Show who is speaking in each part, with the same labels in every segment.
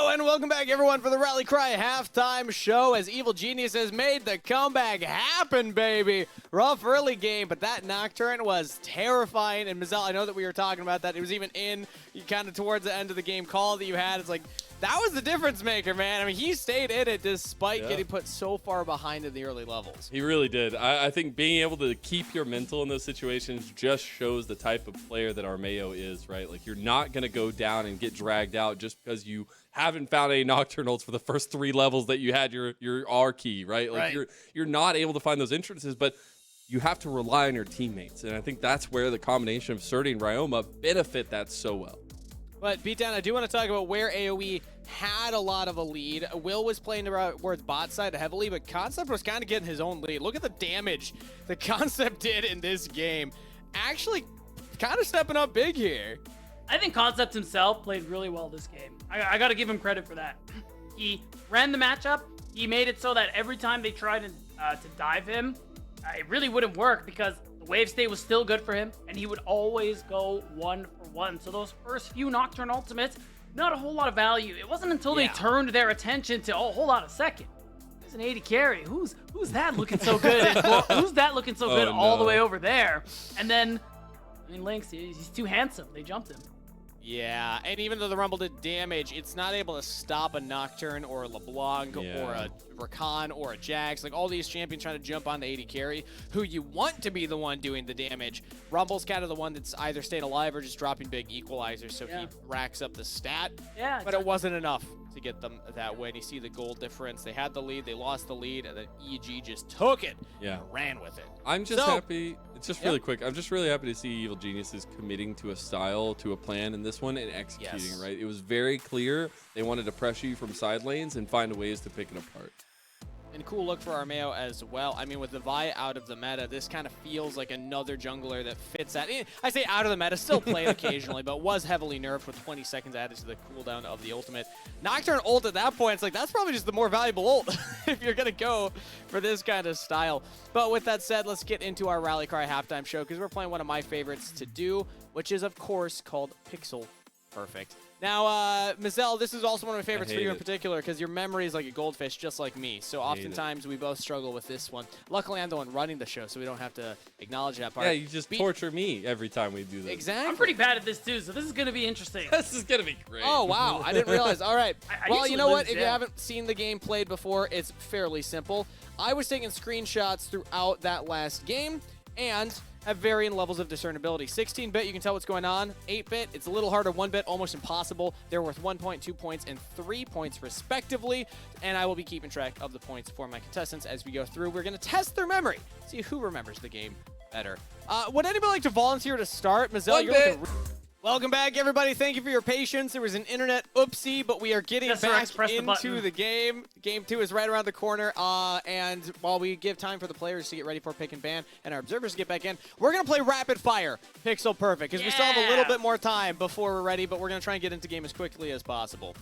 Speaker 1: Hello and welcome back, everyone, for the Rally Cry halftime show as Evil Genius has made the comeback happen, baby. Rough early game, but that Nocturne was terrifying. And Mazel, I know that we were talking about that. It was even in kind of towards the end of the game call that you had. It's like, that was the difference maker, man. I mean, he stayed in it despite getting put so far behind in the early levels.
Speaker 2: He really did. I think being able to keep your mental in those situations just shows the type of player that Armeo is, right? Like, you're not going to go down and get dragged out just because you haven't found any Nocturnals for the first 3 levels that you had your R key, right? Like, you're not able to find those entrances, but you have to rely on your teammates. And I think that's where the combination of Surdy and Ryoma benefit that so well.
Speaker 1: But, Beatdown, I do want to talk about where AOE had a lot of a lead. Will was playing towards bot side heavily, but Concept was kind of getting his own lead. Look at the damage the Concept did in this game. Actually, kind of stepping up big here.
Speaker 3: I think Concept himself played really well this game. I got to give him credit for that. He ran the matchup. He made it so that every time they tried to dive him, it really wouldn't work because the wave stay was still good for him, and he would always go 1-for-1. So those first few Nocturne ultimates, not a whole lot of value. It wasn't until they turned their attention to, oh, hold on a second. There's an 80 carry. Who's that looking so good? Who's that looking so good all the way over there? And then, I mean, Lynx, he's too handsome. They jumped him.
Speaker 1: Yeah, and even though the Rumble did damage, it's not able to stop a Nocturne or a LeBlanc or a Rakan or a Jax. Like, all these champions trying to jump on the 80 carry, who you want to be the one doing the damage. Rumble's kind of the one that's either staying alive or just dropping big equalizers, so he racks up the stat. Yeah, but it wasn't enough to get them that way. And you see the goal difference. They had the lead, they lost the lead, and then EG just took it and ran with it.
Speaker 2: I'm just happy. It's just really quick. I'm just really happy to see Evil Geniuses committing to a style, to a plan in this one, and executing, right? It was very clear they wanted to pressure you from side lanes and find ways to pick it apart.
Speaker 1: And cool look for Armeo as well. I mean, with the Vi out of the meta, this kind of feels like another jungler that fits that. I say out of the meta, still played occasionally, but was heavily nerfed with 20 seconds added to the cooldown of the ultimate. Nocturne ult at that point, it's like, that's probably just the more valuable ult if you're going to go for this kind of style. But with that said, let's get into our Rally Cry halftime show because we're playing one of my favorites to do, which is, of course, called Pixel Perfect. Now, Mazel, this is also one of my favorites for you in particular because your memory is like a goldfish, just like me. So oftentimes we both struggle with this one. Luckily, I'm the one running the show, so we don't have to acknowledge that part.
Speaker 2: Yeah, you just torture me every time we do this.
Speaker 1: Exactly.
Speaker 3: I'm pretty bad at this too, so this is going to be interesting.
Speaker 2: This is going to be great.
Speaker 1: Oh, wow. I didn't realize. All right. Well, you know what? If you
Speaker 3: yeah.
Speaker 1: haven't seen the game played before, it's fairly simple. I was taking screenshots throughout that last game and have varying levels of discernibility. 16-bit, you can tell what's going on. 8-bit, it's a little harder. 1-bit, almost impossible. They're worth 1 point, 2 points, and 3 points respectively. And I will be keeping track of the points for my contestants as we go through. We're going to test their memory, see who remembers the game better. Would anybody like to volunteer to start? Mazel, you're looking... Welcome back, everybody. Thank you for your patience. There was an internet oopsie, but we are getting back into the game. Game 2 is right around the corner, and while we give time for the players to get ready for pick and ban and our observers to get back in, we're going to play Rapid Fire Pixel Perfect, because we still have a little bit more time before we're ready, but we're going to try and get into the game as quickly as possible.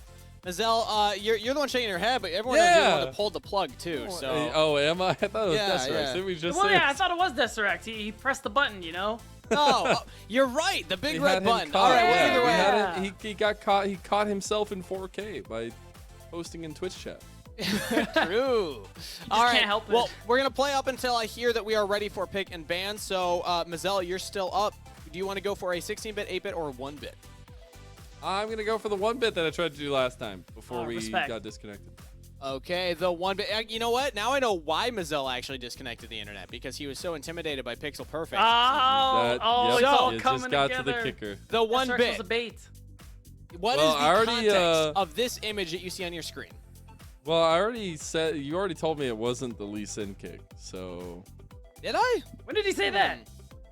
Speaker 1: Mazel, you're the one shaking your head, but everyone knows you're the one that pulled the plug, too. So.
Speaker 2: Oh, am I? I thought it was Desrex. Didn't we just say
Speaker 3: I thought it was Desrex. He pressed the button, you know?
Speaker 1: Oh, you're right. The big red button.
Speaker 2: All right, well, either way. He got caught. He caught himself in 4K by posting in Twitch chat.
Speaker 1: True. All right.
Speaker 3: Can't help it.
Speaker 1: Well, we're going to play up until I hear that we are ready for pick and ban. So, Mazel, you're still up. Do you want to go for a 16-bit, 8-bit, or 1-bit?
Speaker 2: I'm going to go for the 1-bit that I tried to do last time before we got disconnected.
Speaker 1: Okay, the 1-bit. You know what? Now I know why Mazel actually disconnected the internet, because he was so intimidated by Pixel Perfect.
Speaker 3: It's all
Speaker 2: it
Speaker 3: coming
Speaker 2: just got
Speaker 3: together.
Speaker 2: to the kicker.
Speaker 1: The 1-bit.
Speaker 3: was a bait.
Speaker 1: What is the context of this image that you see on your screen?
Speaker 2: Well, I already said, you already told me it wasn't the Lee Sin kick, so.
Speaker 1: Did I?
Speaker 3: When did he say that?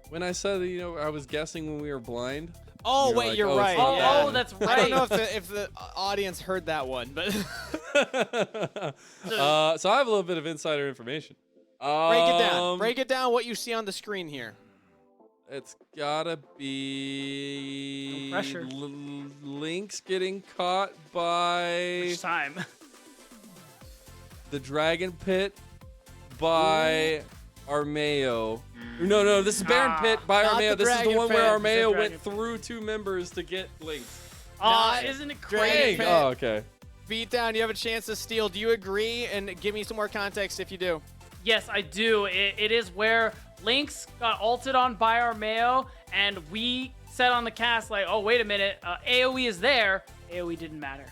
Speaker 2: When I said, I was guessing when we were blind.
Speaker 1: Oh,
Speaker 2: You're
Speaker 1: wait,
Speaker 2: like,
Speaker 1: you're right.
Speaker 3: Oh, that's right.
Speaker 1: I don't know if the audience heard that one, but.
Speaker 2: So I have a little bit of insider information.
Speaker 1: Break it down. Break it down what you see on the screen here.
Speaker 2: It's gotta be
Speaker 3: No pressure.
Speaker 2: Lynx getting caught by
Speaker 3: Which time?
Speaker 2: the Dragon Pit by Armeo. No, this is Baron Pit by
Speaker 1: Not
Speaker 2: Armeo.
Speaker 1: the
Speaker 2: This is the
Speaker 1: Dragon
Speaker 2: one
Speaker 1: Pit.
Speaker 2: where
Speaker 3: It's the
Speaker 2: Armeo
Speaker 3: Dragon
Speaker 2: went through 2 members to get Lynx.
Speaker 3: Oh, isn't it crazy?
Speaker 1: Pit.
Speaker 2: Oh, okay.
Speaker 1: Beatdown, you have a chance to steal. Do you agree? And give me some more context if you do.
Speaker 3: Yes, I do. It is where Lynx got ulted on by our Mayo, and we said on the cast, like, oh, wait a minute, AOE is there. AOE didn't matter.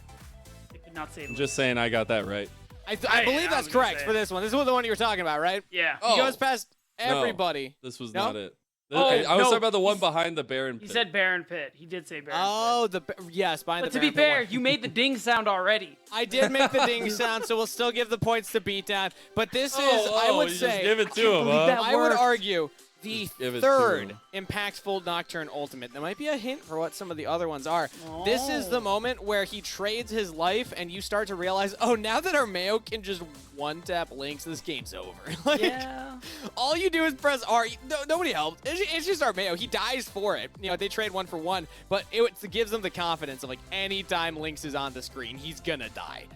Speaker 3: It could not save
Speaker 2: I'm
Speaker 3: him.
Speaker 2: just saying I got that right.
Speaker 1: I believe that's correct for this one. This is the one you were talking about, right?
Speaker 3: Yeah.
Speaker 1: He goes past everybody.
Speaker 2: No, this was
Speaker 1: No?
Speaker 2: not it.
Speaker 3: Oh,
Speaker 2: I was
Speaker 3: no,
Speaker 2: talking about the one behind the Baron
Speaker 3: He
Speaker 2: pit.
Speaker 3: said Baron Pit. He did say Baron Pit.
Speaker 1: Oh, yes, behind
Speaker 3: But
Speaker 1: the
Speaker 3: to be
Speaker 1: Baron Pit
Speaker 3: fair,
Speaker 1: one.
Speaker 3: you made the ding sound already.
Speaker 1: I did make the ding sound, so we'll still give the points to Beatdown. But this is, I would
Speaker 2: you
Speaker 1: say,
Speaker 2: just give it to him,
Speaker 3: believe
Speaker 2: huh?
Speaker 3: that
Speaker 1: I would
Speaker 3: worked.
Speaker 1: argue the
Speaker 2: Just give it to
Speaker 1: third
Speaker 2: him.
Speaker 1: impactful Nocturne ultimate. That might be a hint for what some of the other ones are. This is the moment where he trades his life, and you start to realize, oh, now that our Mayo can just one-tap Lynx, this game's over. Like,
Speaker 3: Yeah.
Speaker 1: all you do is press R. Nobody helped. It's just our Mayo. He dies for it. You know, they trade 1 for 1, but it gives them the confidence of, like, anytime Lynx is on the screen, he's gonna die.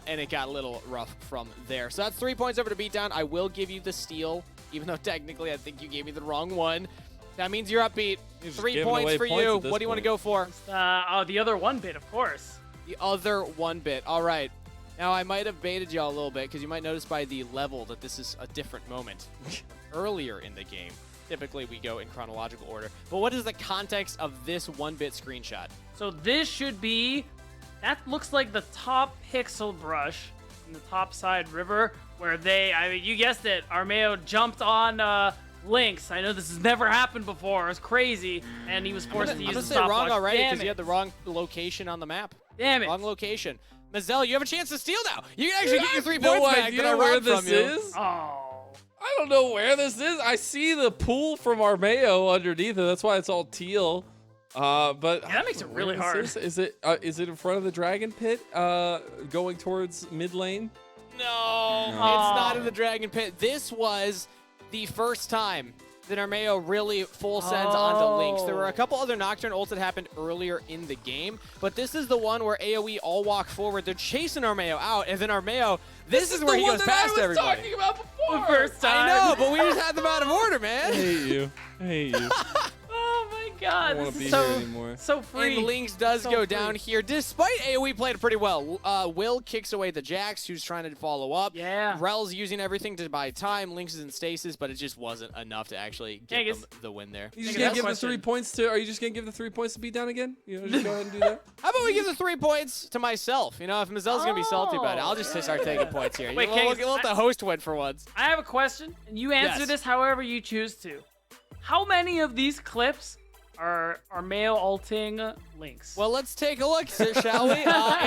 Speaker 1: And it got a little rough from there. So that's 3 points over to Beatdown. I will give you the steal, even though technically I think you gave me the wrong one. That means you're up, Beat.
Speaker 2: You're just
Speaker 1: 3
Speaker 2: giving
Speaker 1: points
Speaker 2: away
Speaker 1: for
Speaker 2: points
Speaker 1: you.
Speaker 2: at this
Speaker 1: What do you want to
Speaker 2: point.
Speaker 1: go for?
Speaker 3: The other one bit, of course.
Speaker 1: The other 1 bit. All right. Now, I might have baited y'all a little bit because you might notice by the level that this is a different moment. Earlier in the game, typically we go in chronological order. But what is the context of this 1-bit screenshot?
Speaker 3: So this should be, that looks like the top pixel brush in the top side river where I mean, you guessed it, Armeo jumped on Lynx. I know this has never happened before. It was crazy. And he was forced to
Speaker 1: I'm
Speaker 3: use
Speaker 1: gonna
Speaker 3: the
Speaker 1: say
Speaker 3: stopwatch.
Speaker 1: wrong already
Speaker 3: Damn
Speaker 1: because you
Speaker 3: it.
Speaker 1: had the wrong location on the map.
Speaker 3: Damn it.
Speaker 1: Wrong location. Mazel, you have a chance to steal now. You can actually get your 3
Speaker 2: No
Speaker 1: points back
Speaker 2: idea
Speaker 1: that I
Speaker 2: where
Speaker 1: robbed
Speaker 2: this
Speaker 1: from you.
Speaker 2: is.
Speaker 3: Oh.
Speaker 2: I don't know where this is. I see the pool from Armeo underneath it. That's why it's all teal. But
Speaker 3: Yeah, that makes it really
Speaker 2: where
Speaker 3: hard.
Speaker 2: is this? Is it in front of the dragon pit? Going towards mid lane?
Speaker 1: No, it's
Speaker 3: No.
Speaker 1: not in the Dragon Pit. This was the first time that Armeo really full sends onto Lynx. There were a couple other Nocturne ults that happened earlier in the game, but this is the one where AOE all walk forward. They're chasing Armeo out, and then Armeo, this is where he
Speaker 2: the
Speaker 1: goes
Speaker 2: one that
Speaker 1: past
Speaker 2: I was
Speaker 1: everybody.
Speaker 2: talking about before.
Speaker 3: The first time.
Speaker 1: I know, but we just had them out of order,
Speaker 2: I
Speaker 1: man.
Speaker 2: hate you. I hate you.
Speaker 3: Oh my
Speaker 2: I
Speaker 3: god.
Speaker 2: don't want
Speaker 3: This
Speaker 2: to
Speaker 3: is
Speaker 2: be
Speaker 3: so,
Speaker 2: here anymore.
Speaker 3: so free.
Speaker 1: And Lynx does
Speaker 3: So
Speaker 1: go
Speaker 3: free.
Speaker 1: down here, despite AoE played pretty well. Will kicks away the Jax, who's trying to follow up.
Speaker 3: Yeah.
Speaker 1: Rel's using everything to buy time. Lynx is in stasis, but it just wasn't enough to actually get
Speaker 3: Kangas.
Speaker 1: them the win there.
Speaker 2: You just
Speaker 3: Take
Speaker 2: gonna
Speaker 3: that
Speaker 2: give the
Speaker 3: question.
Speaker 2: 3 points to? Are you just gonna give the 3 points to beat down again? You know, just go ahead and do that.
Speaker 1: How about we give the 3 points to myself? You know, if Mazel's going to be salty about it, I'll just start taking points here.
Speaker 3: Wait,
Speaker 1: we'll
Speaker 3: Kangas,
Speaker 1: let the host win for once.
Speaker 3: I have a question, and you answer
Speaker 1: Yes.
Speaker 3: this however you choose to. How many of these clips are male ulting Lynx?
Speaker 1: Well, let's take a look, shall we?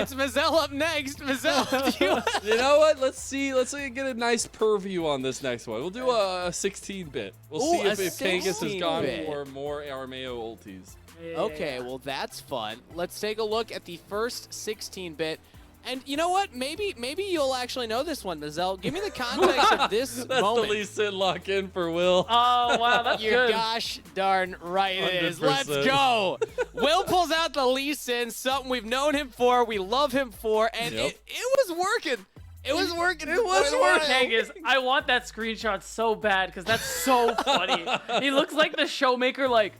Speaker 1: It's Mazel up next. Mazel, do you...
Speaker 2: You know what? Let's see. Let's get a nice purview on this next one. We'll do a 16-bit. We'll
Speaker 1: Ooh,
Speaker 2: see if
Speaker 1: a
Speaker 2: Kangas has gone
Speaker 1: 16-bit.
Speaker 2: for more Armeo ultis.
Speaker 3: Yeah.
Speaker 1: Okay, well, that's fun. Let's take a look at the first 16-bit. And you know what? Maybe you'll actually know this one, Mazel. Give me the context of this
Speaker 2: That's
Speaker 1: moment.
Speaker 2: the Lee Sin lock in for Will.
Speaker 3: Oh, wow, that's
Speaker 1: You're
Speaker 3: good.
Speaker 1: gosh darn right it is.
Speaker 2: 100%.
Speaker 1: Let's go. Will pulls out the Lee Sin, something we've known him for, we love him for, and
Speaker 2: Yep.
Speaker 1: it was working. It was working.
Speaker 2: It was working.
Speaker 3: Kangas, I want that screenshot so bad because that's so funny. He looks like the showmaker, like,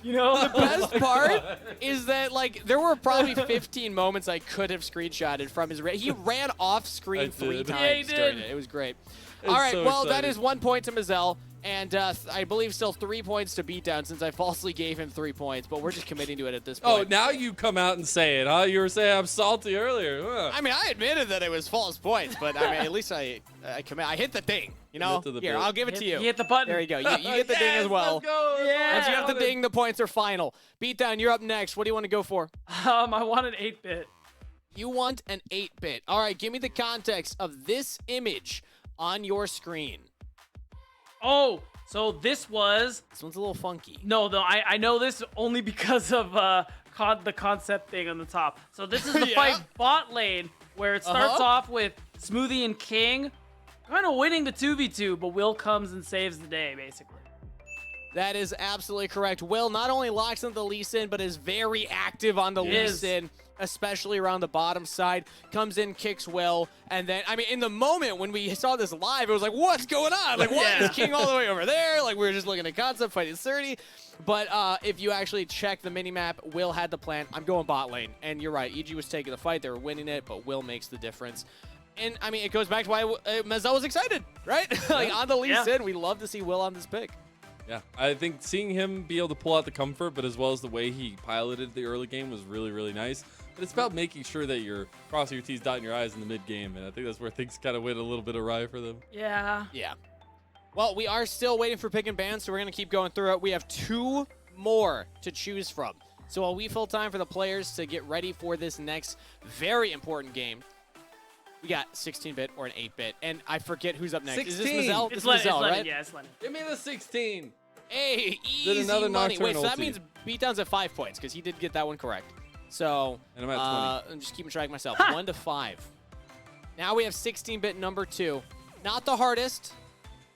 Speaker 3: you know?
Speaker 1: The best part is that, like, there were probably 15 moments I could have screenshotted from his. He ran off
Speaker 2: I
Speaker 1: screen 3
Speaker 2: did.
Speaker 1: times
Speaker 3: Yeah, he
Speaker 1: during
Speaker 3: did.
Speaker 1: it. It was great.
Speaker 2: It's
Speaker 1: All right,
Speaker 2: so
Speaker 1: well, that
Speaker 2: exciting.
Speaker 1: is 1 point to Mazel, and I believe still 3 points to Beatdown since I falsely gave him 3 points, but we're just committing to it at this
Speaker 2: Oh,
Speaker 1: point.
Speaker 2: now you come out and say it, huh? You were saying I'm salty earlier. Huh.
Speaker 1: I mean, I admitted that it was false points, but I mean, at least I commit. I hit the ding, you know?
Speaker 2: Commit to the
Speaker 1: Here,
Speaker 2: bit.
Speaker 1: I'll give it to you.
Speaker 3: He hit the button.
Speaker 1: There you go. You get the ding as
Speaker 2: Yes,
Speaker 1: well.
Speaker 2: Let's go.
Speaker 3: Yeah.
Speaker 1: Once you have the ding, the points are final. Beatdown, you're up next. What do you want to go for?
Speaker 3: I want an 8-bit.
Speaker 1: You want an 8-bit. All right, give me the context of this image on your screen.
Speaker 3: Oh, so this was...
Speaker 1: This one's a little funky.
Speaker 3: No, I know this only because of the concept thing on the top. So this is the
Speaker 1: Yeah.
Speaker 3: fight bot lane where it starts
Speaker 1: Uh-huh.
Speaker 3: off with Smoothie and King kind of winning the 2v2, but Will comes and saves the day, basically.
Speaker 1: That is absolutely correct. Will not only locks in the Lee Sin, but is very active on the
Speaker 3: He
Speaker 1: Lee
Speaker 3: is.
Speaker 1: Sin, especially around the bottom side. Comes in, kicks Will, and then, I mean, in the moment when we saw this live, it was like, what's going on? Like, why
Speaker 3: Yeah.
Speaker 1: is King all the way over there? Like, we were just looking at concept, fighting 30. But if you actually check the minimap, Will had the plan. I'm going bot lane. And you're right. EG was taking the fight. They were winning it, but Will makes the difference. And, I mean, it goes back to why Mazel was excited, right? Like, on the Lee Sin, we love to see Will on this pick.
Speaker 2: Yeah, I think seeing him be able to pull out the comfort, but as well as the way he piloted the early game was really, really nice. But it's about making sure that you're crossing your T's, dotting your I's in the mid game, and I think that's where things kind of went a little bit awry for them.
Speaker 3: Yeah.
Speaker 1: Yeah. Well, we are still waiting for pick and ban, so we're going to keep going through it. We have 2 more to choose from. So while we fill time for the players to get ready for this next very important game, we got 16-bit or an 8-bit, and I forget who's up next.
Speaker 2: 16.
Speaker 1: Is this Mazel?
Speaker 3: It's
Speaker 1: Mazel,
Speaker 3: Lennon,
Speaker 1: right?
Speaker 3: yeah, it's Lennon.
Speaker 2: Give me the 16.
Speaker 1: Hey, easy
Speaker 2: another
Speaker 1: money. Wait,
Speaker 2: nocturnal
Speaker 1: so that
Speaker 2: ulti.
Speaker 1: means beatdown's at 5 points, because he did get that one correct. So,
Speaker 2: And I'm at 20.
Speaker 1: I'm just keeping track of myself. 1 to 5. Now we have 16-bit number 2. Not the hardest,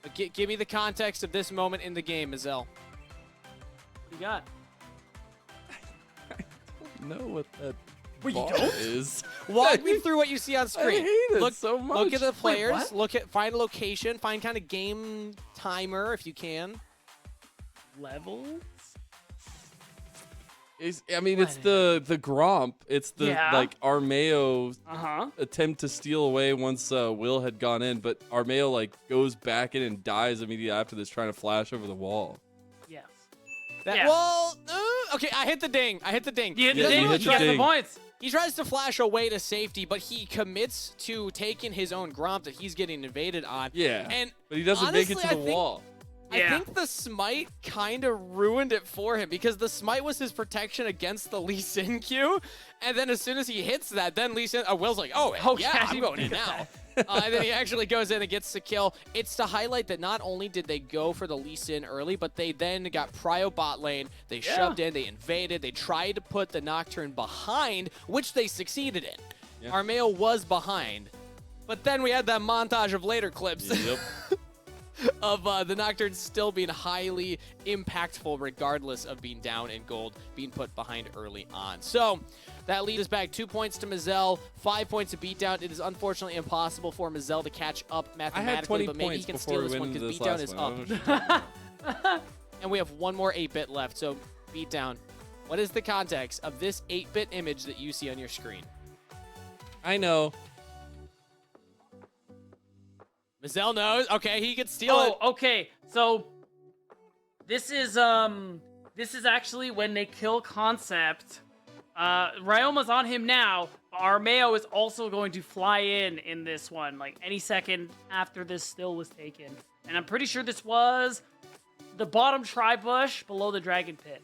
Speaker 1: but give me the context of this moment in the game, Mazel.
Speaker 3: What do you got?
Speaker 2: Know what that
Speaker 3: Wait, you
Speaker 2: bar
Speaker 3: don't?
Speaker 2: is.
Speaker 1: Walk me through what you see on screen.
Speaker 2: I hate it
Speaker 1: look,
Speaker 2: so much.
Speaker 1: Look at the
Speaker 3: Wait,
Speaker 1: players.
Speaker 3: what?
Speaker 1: Find a location. Find kind of game timer if you can.
Speaker 3: Levels?
Speaker 2: It's the Gromp. It's the
Speaker 3: Yeah.
Speaker 2: like Armeo
Speaker 3: Uh-huh.
Speaker 2: attempt to steal away once Will had gone in, but Armeo like goes back in and dies immediately after this, trying to flash over the wall.
Speaker 3: Yes.
Speaker 1: That,
Speaker 3: Yeah.
Speaker 1: Well, okay, I hit the ding.
Speaker 3: You hit the
Speaker 1: He
Speaker 3: ding,
Speaker 1: doesn't
Speaker 3: you
Speaker 1: really
Speaker 2: the
Speaker 3: got the
Speaker 2: ding.
Speaker 3: points.
Speaker 1: He tries to flash away to safety, but he commits to taking his own Gromp that he's getting invaded on.
Speaker 2: Yeah,
Speaker 1: And
Speaker 2: but he doesn't make it
Speaker 1: honestly,
Speaker 2: to the
Speaker 1: I think-
Speaker 2: wall.
Speaker 1: I
Speaker 3: Yeah.
Speaker 1: think the smite kind of ruined it for him because the smite was his protection against the Lee Sin Q. And then as soon as he hits that, then Lee Sin, Will's like, oh,
Speaker 3: Oh,
Speaker 1: yeah,
Speaker 3: yeah,
Speaker 1: I'm
Speaker 3: you
Speaker 1: going in
Speaker 3: did
Speaker 1: now. And then he actually goes in and gets the kill. It's to highlight that not only did they go for the Lee Sin early, but they then got prio bot lane. They shoved in, they invaded, they tried to put the Nocturne behind, which they succeeded in.
Speaker 2: Yeah.
Speaker 1: Armeo was behind. But then we had that montage of later clips.
Speaker 2: Yep.
Speaker 1: Of the Nocturne still being highly impactful regardless of being down in gold, being put behind early on. So that leads us back 2 points to Mazel, 5 points to Beatdown. It is unfortunately impossible for Mazel to catch up
Speaker 2: I had
Speaker 1: mathematically,
Speaker 2: 20
Speaker 1: but maybe he
Speaker 2: points
Speaker 1: can
Speaker 2: before
Speaker 1: steal
Speaker 2: we
Speaker 1: this one
Speaker 2: went
Speaker 1: because
Speaker 2: into
Speaker 1: Beatdown
Speaker 2: this
Speaker 1: is
Speaker 2: last
Speaker 1: up.
Speaker 2: one.
Speaker 1: And we have one more 8-bit left, so Beatdown. What is the context of this 8-bit image that you see on your screen?
Speaker 2: I know.
Speaker 1: Mazel knows. Okay, he can steal it.
Speaker 3: Oh, okay. So this is actually when they kill Concept. Ryoma's on him now. Armeo is also going to fly in this one, like any second after this still was taken. And I'm pretty sure this was the bottom tri-bush below the dragon pit.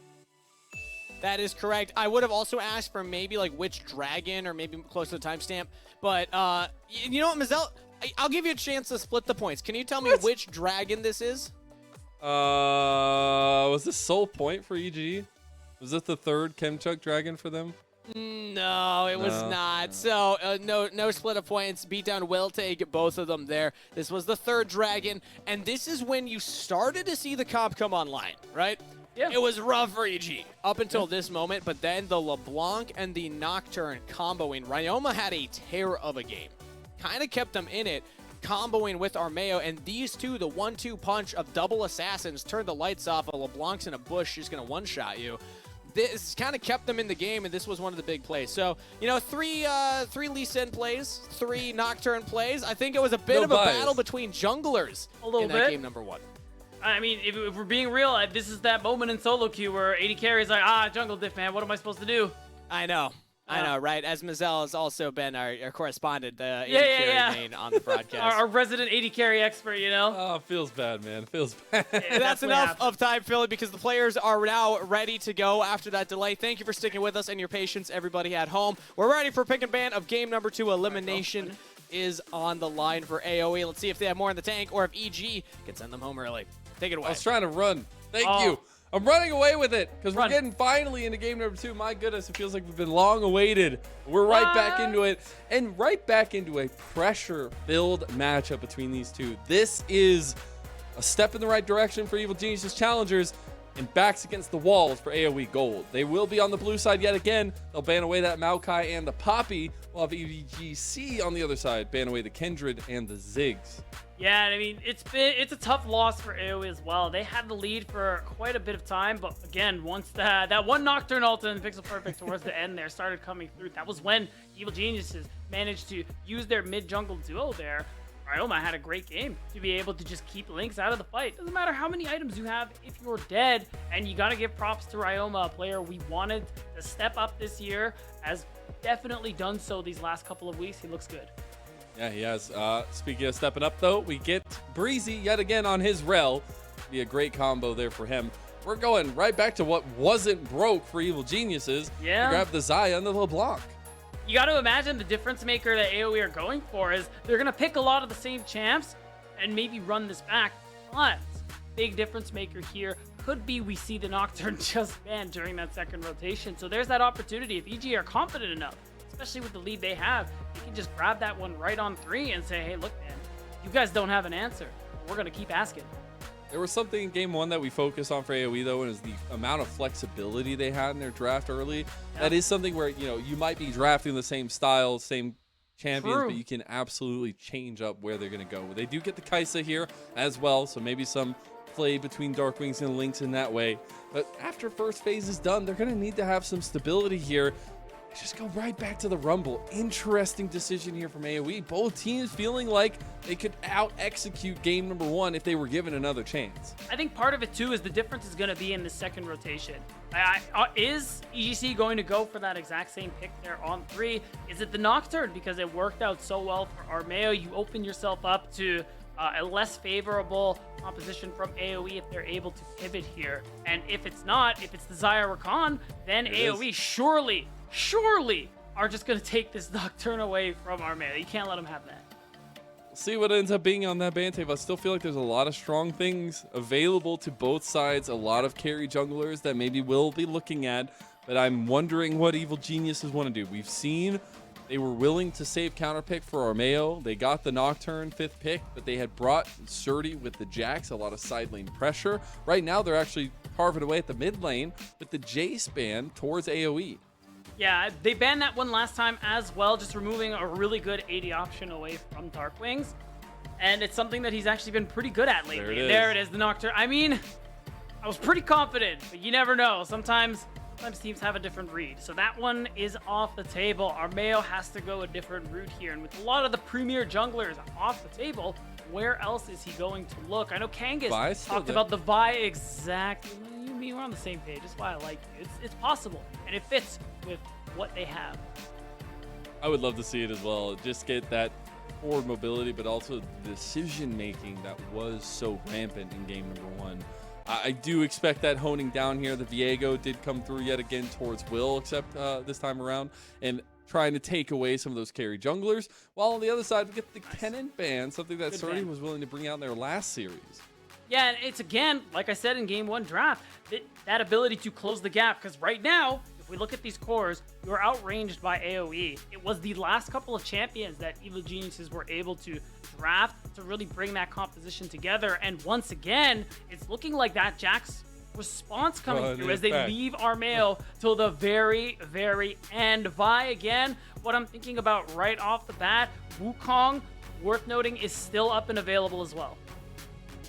Speaker 1: That is correct. I would have also asked for maybe like which dragon or maybe close to the timestamp. But you know what, Mazel? I'll give you a chance to split the points. Can you tell me which dragon this is?
Speaker 2: Was this Soul Point for EG? Was this the third Chemchuck dragon for them?
Speaker 1: No, it was
Speaker 2: No.
Speaker 1: not. So no split of points. Beatdown will take both of them there. This was the third dragon, and this is when you started to see the comp come online, right?
Speaker 3: Yeah.
Speaker 1: It was rough for EG up until this moment, but then the LeBlanc and the Nocturne comboing. Ryoma had a tear of a game. Kind of kept them in it, comboing with Armeo, and these two, the 1-2 punch of double assassins, turned the lights off. A LeBlanc's in a bush, just going to one-shot you. This kind of kept them in the game, and this was one of the big plays. So, you know, three Lee Sin plays, 3 Nocturne plays. I think it was a bit
Speaker 2: No
Speaker 1: of a
Speaker 2: bias.
Speaker 1: battle between junglers
Speaker 3: A little
Speaker 1: in that
Speaker 3: bit.
Speaker 1: game number 1.
Speaker 3: I mean, if we're being real, this is that moment in solo queue where 80 carries like, jungle diff, man. What am I supposed to do?
Speaker 1: I know, right? As Mazel has also been our correspondent, the
Speaker 3: Yeah,
Speaker 1: 80
Speaker 3: yeah,
Speaker 1: carry
Speaker 3: yeah.
Speaker 1: main on the broadcast.
Speaker 3: Our resident 80 carry expert, you know?
Speaker 2: Oh, it feels bad, man. It feels bad.
Speaker 1: And that's
Speaker 3: That's what
Speaker 1: enough
Speaker 3: happened.
Speaker 1: of time, Philly, because the players are now ready to go after that delay. Thank you for sticking with us and your patience, everybody at home. We're ready for pick and ban of game number 2. Elimination is on the line for AOE. Let's see if they have more in the tank or if EG can send them home early. Take it away.
Speaker 2: I was trying to run. Thank
Speaker 3: Oh.
Speaker 2: you. I'm running away with it because we're
Speaker 3: Run.
Speaker 2: getting finally into game number 2. My goodness, it feels like we've been long awaited. We're right back
Speaker 3: What?
Speaker 2: into it and right back into a pressure-filled matchup between these two. This is a step in the right direction for Evil Geniuses Challengers, and backs against the walls for AOE gold. They will be on the blue side yet again. They'll ban away that Maokai and the Poppy. We'll have EGC on the other side, ban away the Kindred and the Ziggs.
Speaker 3: Yeah, I mean, it's a tough loss for AOE as well. They had the lead for quite a bit of time, but again, once that one Nocturne ult and Pixel Perfect towards the end there started coming through, that was when Evil Geniuses managed to use their mid-jungle duo there. Ryoma had a great game to be able to just keep Lynx out of the fight. Doesn't matter how many items you have if you're dead, and you gotta give props to Ryoma, a player we wanted to step up this year, has definitely done so these last couple of weeks. He looks good.
Speaker 2: Yeah, he has. Speaking of stepping up, though, we get Breezy yet again on his rel. Be a great combo there for him. We're going right back to what wasn't broke for Evil Geniuses.
Speaker 3: Yeah.
Speaker 2: Grab the Xayah and the LeBlanc.
Speaker 3: You got to imagine the difference maker that AOE are going for is they're going to pick a lot of the same champs and maybe run this back. But big difference maker here could be we see the Nocturne just banned during that second rotation. So there's that opportunity. If EG are confident enough, especially with the lead they have, you can just grab that one right on 3 and say, hey, look, man, you guys don't have an answer. We're going to keep asking.
Speaker 2: There was something in game 1 that we focused on for AOE, though, and is the amount of flexibility they had in their draft early. Yeah. That is something where, you might be drafting the same style, same champions,
Speaker 3: True.
Speaker 2: but you can absolutely change up where they're going to go. They do get the Kai'Sa here as well, so maybe some play between Darkwings and Lynx in that way. But after first phase is done, they're going to need to have some stability here. Just go right back to the Rumble. Interesting decision here from AOE. Both teams feeling like they could out-execute game number 1 if they were given another chance.
Speaker 3: I think part of it, too, is the difference is going to be in the second rotation. Is EGC going to go for that exact same pick there on 3? Is it the Nocturne? Because it worked out so well for Armeo. You open yourself up to a less favorable composition from AOE if they're able to pivot here. And if it's not, if it's the Xayah Rakan, then AOE surely are just going to take this Nocturne away from Armeo. You can't let them have that.
Speaker 2: We'll see what ends up being on that ban table. I still feel like there's a lot of strong things available to both sides, a lot of carry junglers that maybe we'll be looking at, but I'm wondering what Evil Geniuses want to do. We've seen they were willing to save counter pick for Armeo. They got the Nocturne 5th pick, but they had brought Surdy with the Jax, a lot of side lane pressure. Right now, they're actually carving away at the mid lane with the Jace ban towards AOE.
Speaker 3: Yeah, they banned that one last time as well, just removing a really good AD option away from Darkwings. And it's something that he's actually been pretty good at lately. There it is, the Nocturne. I mean, I was pretty confident, but you never know. Sometimes teams have a different read. So that one is off the table. Armeo has to go a different route here. And with a lot of the premier junglers off the table, where else is he going to look? I know Kangas talked about the Vi exactly. You and me, we're on the same page. That's why I like you. It's possible. And it fits with what they have.
Speaker 2: I would love to see it as well. Just get that forward mobility, but also decision making that was so rampant in game number 1. I do expect that honing down here. The Viego did come through yet again towards Will, except this time around, and trying to take away some of those carry junglers. While on the other side, we get the Kennen ban, something that Surdy was willing to bring out in their last series.
Speaker 3: Yeah, and it's again, like I said in game 1 draft, that ability to close the gap, because right now, if we look at these cores, you're outranged by AOE. It was the last couple of champions that Evil Geniuses were able to draft to really bring that composition together. And once again, it's looking like that Jax response coming through as they leave Armeo till the very, very end. Vi again, what I'm thinking about right off the bat, Wukong, worth noting, is still up and available as well.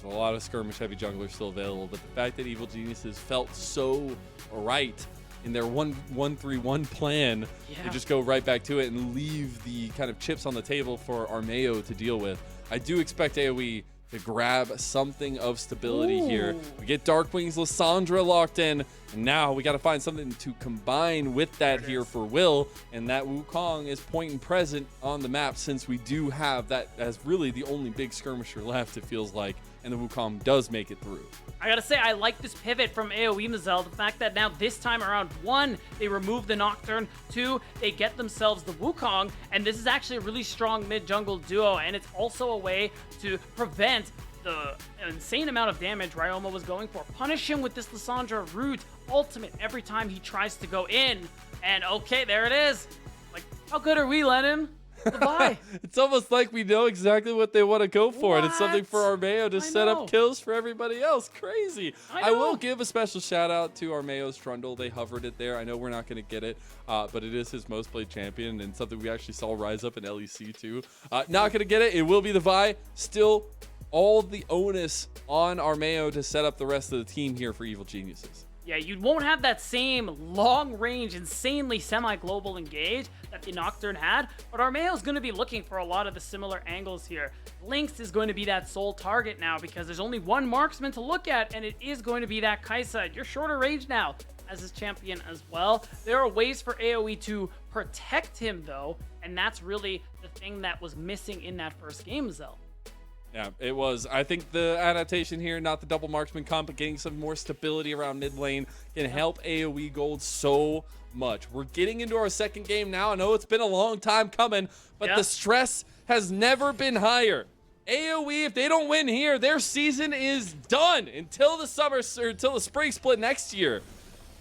Speaker 2: A lot of skirmish heavy junglers still available, but the fact that Evil Geniuses felt so right in their 1-1-3-1 plan, they just go right back to it and leave the kind of chips on the table for Armeo to deal with. I do expect AOE to grab something of stability here. We get Darkwing's Lissandra locked in, and now we got to find something to combine with that here for Will, and that Wukong is point and present on the map since we do have that as really the only big skirmisher left, it feels like, and the Wukong does make it through.
Speaker 3: I gotta say, I like this pivot from AOE Mazel. The fact that now this time around, 1, they remove the Nocturne, 2, they get themselves the Wukong, and this is actually a really strong mid-jungle duo, and it's also a way to prevent the insane amount of damage Ryoma was going for. Punish him with this Lissandra root ultimate every time he tries to go in, and okay, there it is. Like, how good are we, Lennon? Goodbye.
Speaker 2: It's almost like we know exactly what they want to go for, and it's something for Armeo to set up kills for everybody else. Crazy. I will give a special shout out to Armeo's Trundle. They hovered it there. I know we're not going to get it, but it is his most played champion and something we actually saw rise up in LEC too. Not going to get it. It will be the Vi. Still, all the onus on Armeo to set up the rest of the team here for Evil Geniuses.
Speaker 3: Yeah, you won't have that same long-range, insanely semi-global engage that the Nocturne had, but Armeo's going to be looking for a lot of the similar angles here. Lynx is going to be that sole target now because there's only one marksman to look at, and it is going to be that Kaisa. You're shorter range now as his champion as well. There are ways for AOE to protect him, though, and that's really the thing that was missing in that first game, Zell.
Speaker 2: Yeah, it was. I think the adaptation here, not the double marksman comp, but getting some more stability around mid lane can help AOE Gold so much. We're getting into our second game now. I know it's been a long time coming, but the stress has never been higher. AOE, if they don't win here, their season is done until the summer or until the spring split next year.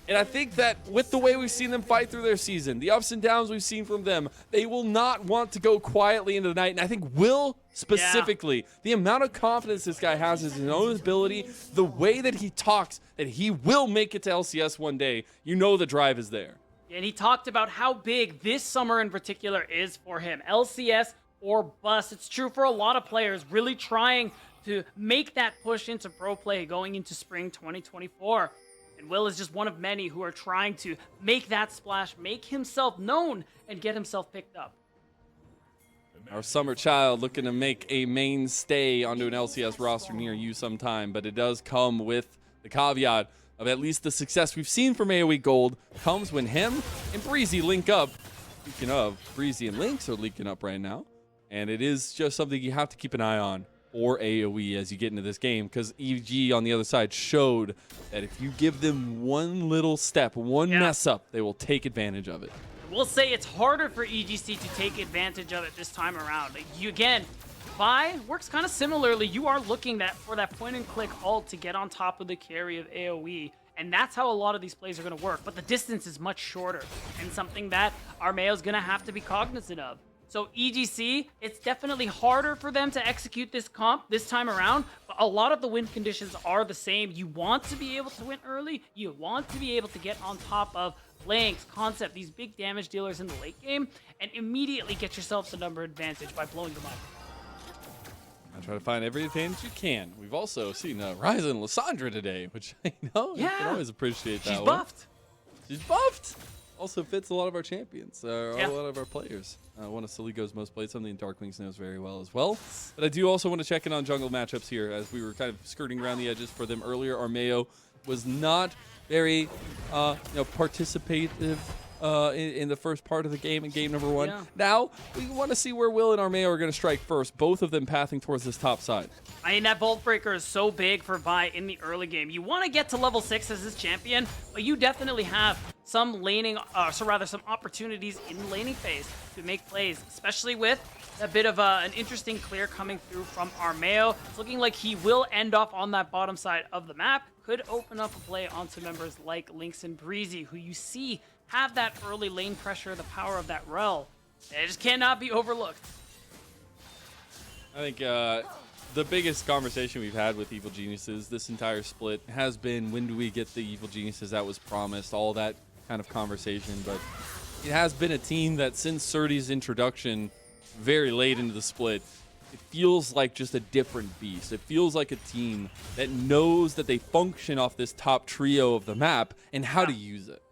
Speaker 2: And I think that with the way we've seen them fight through their season, the ups and downs we've seen from them, they will not want to go quietly into the night. And I think Will specifically, the amount of confidence this guy has in his own ability, the way that he talks, that he will make it to LCS one day, you know the drive is there.
Speaker 3: And he talked about how big this summer in particular is for him. LCS or bust. It's true for a lot of players really trying to make that push into pro play going into spring 2024. And Will is just one of many who are trying to make that splash, make himself known, and get himself picked up.
Speaker 2: Our summer child looking to make a mainstay onto an LCS roster near you sometime, but it does come with the caveat of at least the success we've seen from AOE Gold comes when him and Breezy link up. Speaking of, Breezy and Lynx are linking up right now, and it is just something you have to keep an eye on. Or AOE as you get into this game, because EG on the other side showed that if you give them one little step, one mess up, they will take advantage of it.
Speaker 3: We'll say it's harder for EGC to take advantage of it this time around. You again, Vi works kind of similarly. You are looking for that point and click ult to get on top of the carry of AOE. And that's how a lot of these plays are going to work. But the distance is much shorter and something that Armeo's going to have to be cognizant of. So EGC, it's definitely harder for them to execute this comp this time around, but a lot of the win conditions are the same. You want to be able to win early. You want to be able to get on top of Lynx, Concept, these big damage dealers in the late game, and immediately get yourself the number advantage by blowing them up.
Speaker 2: I try to find every advantage you can. We've also seen Ryza and Lissandra today, which you know you can always appreciate that.
Speaker 3: She's buffed.
Speaker 2: She's buffed. Also fits a lot of our champions, a lot of our players. One of Saligo's most played, something Darkwings knows very well as well. But I do also want to check in on jungle matchups here, as we were kind of skirting around the edges for them earlier. Armeo was not very participative in the first part of the game, in game number one. Yeah. Now, we want to see where Will and Armeo are going to strike first, both of them pathing towards this top side.
Speaker 3: I mean, that Bolt Breaker is so big for Vi in the early game. You want to get to level 6 as his champion, but you definitely have some laning, some opportunities in the laning phase to make plays, especially with a bit of an interesting clear coming through from Armeo. It's looking like he will end off on that bottom side of the map. Could open up a play onto members like Lynx and Breezy, who you see have that early lane pressure, the power of that rel. It just cannot be overlooked.
Speaker 2: I think the biggest conversation we've had with Evil Geniuses this entire split has been, when do we get the Evil Geniuses that was promised, all that kind of conversation. But it has been a team that since Surdy's introduction very late into the split, it feels like just a different beast. It feels like a team that knows that they function off this top trio of the map and how to use it.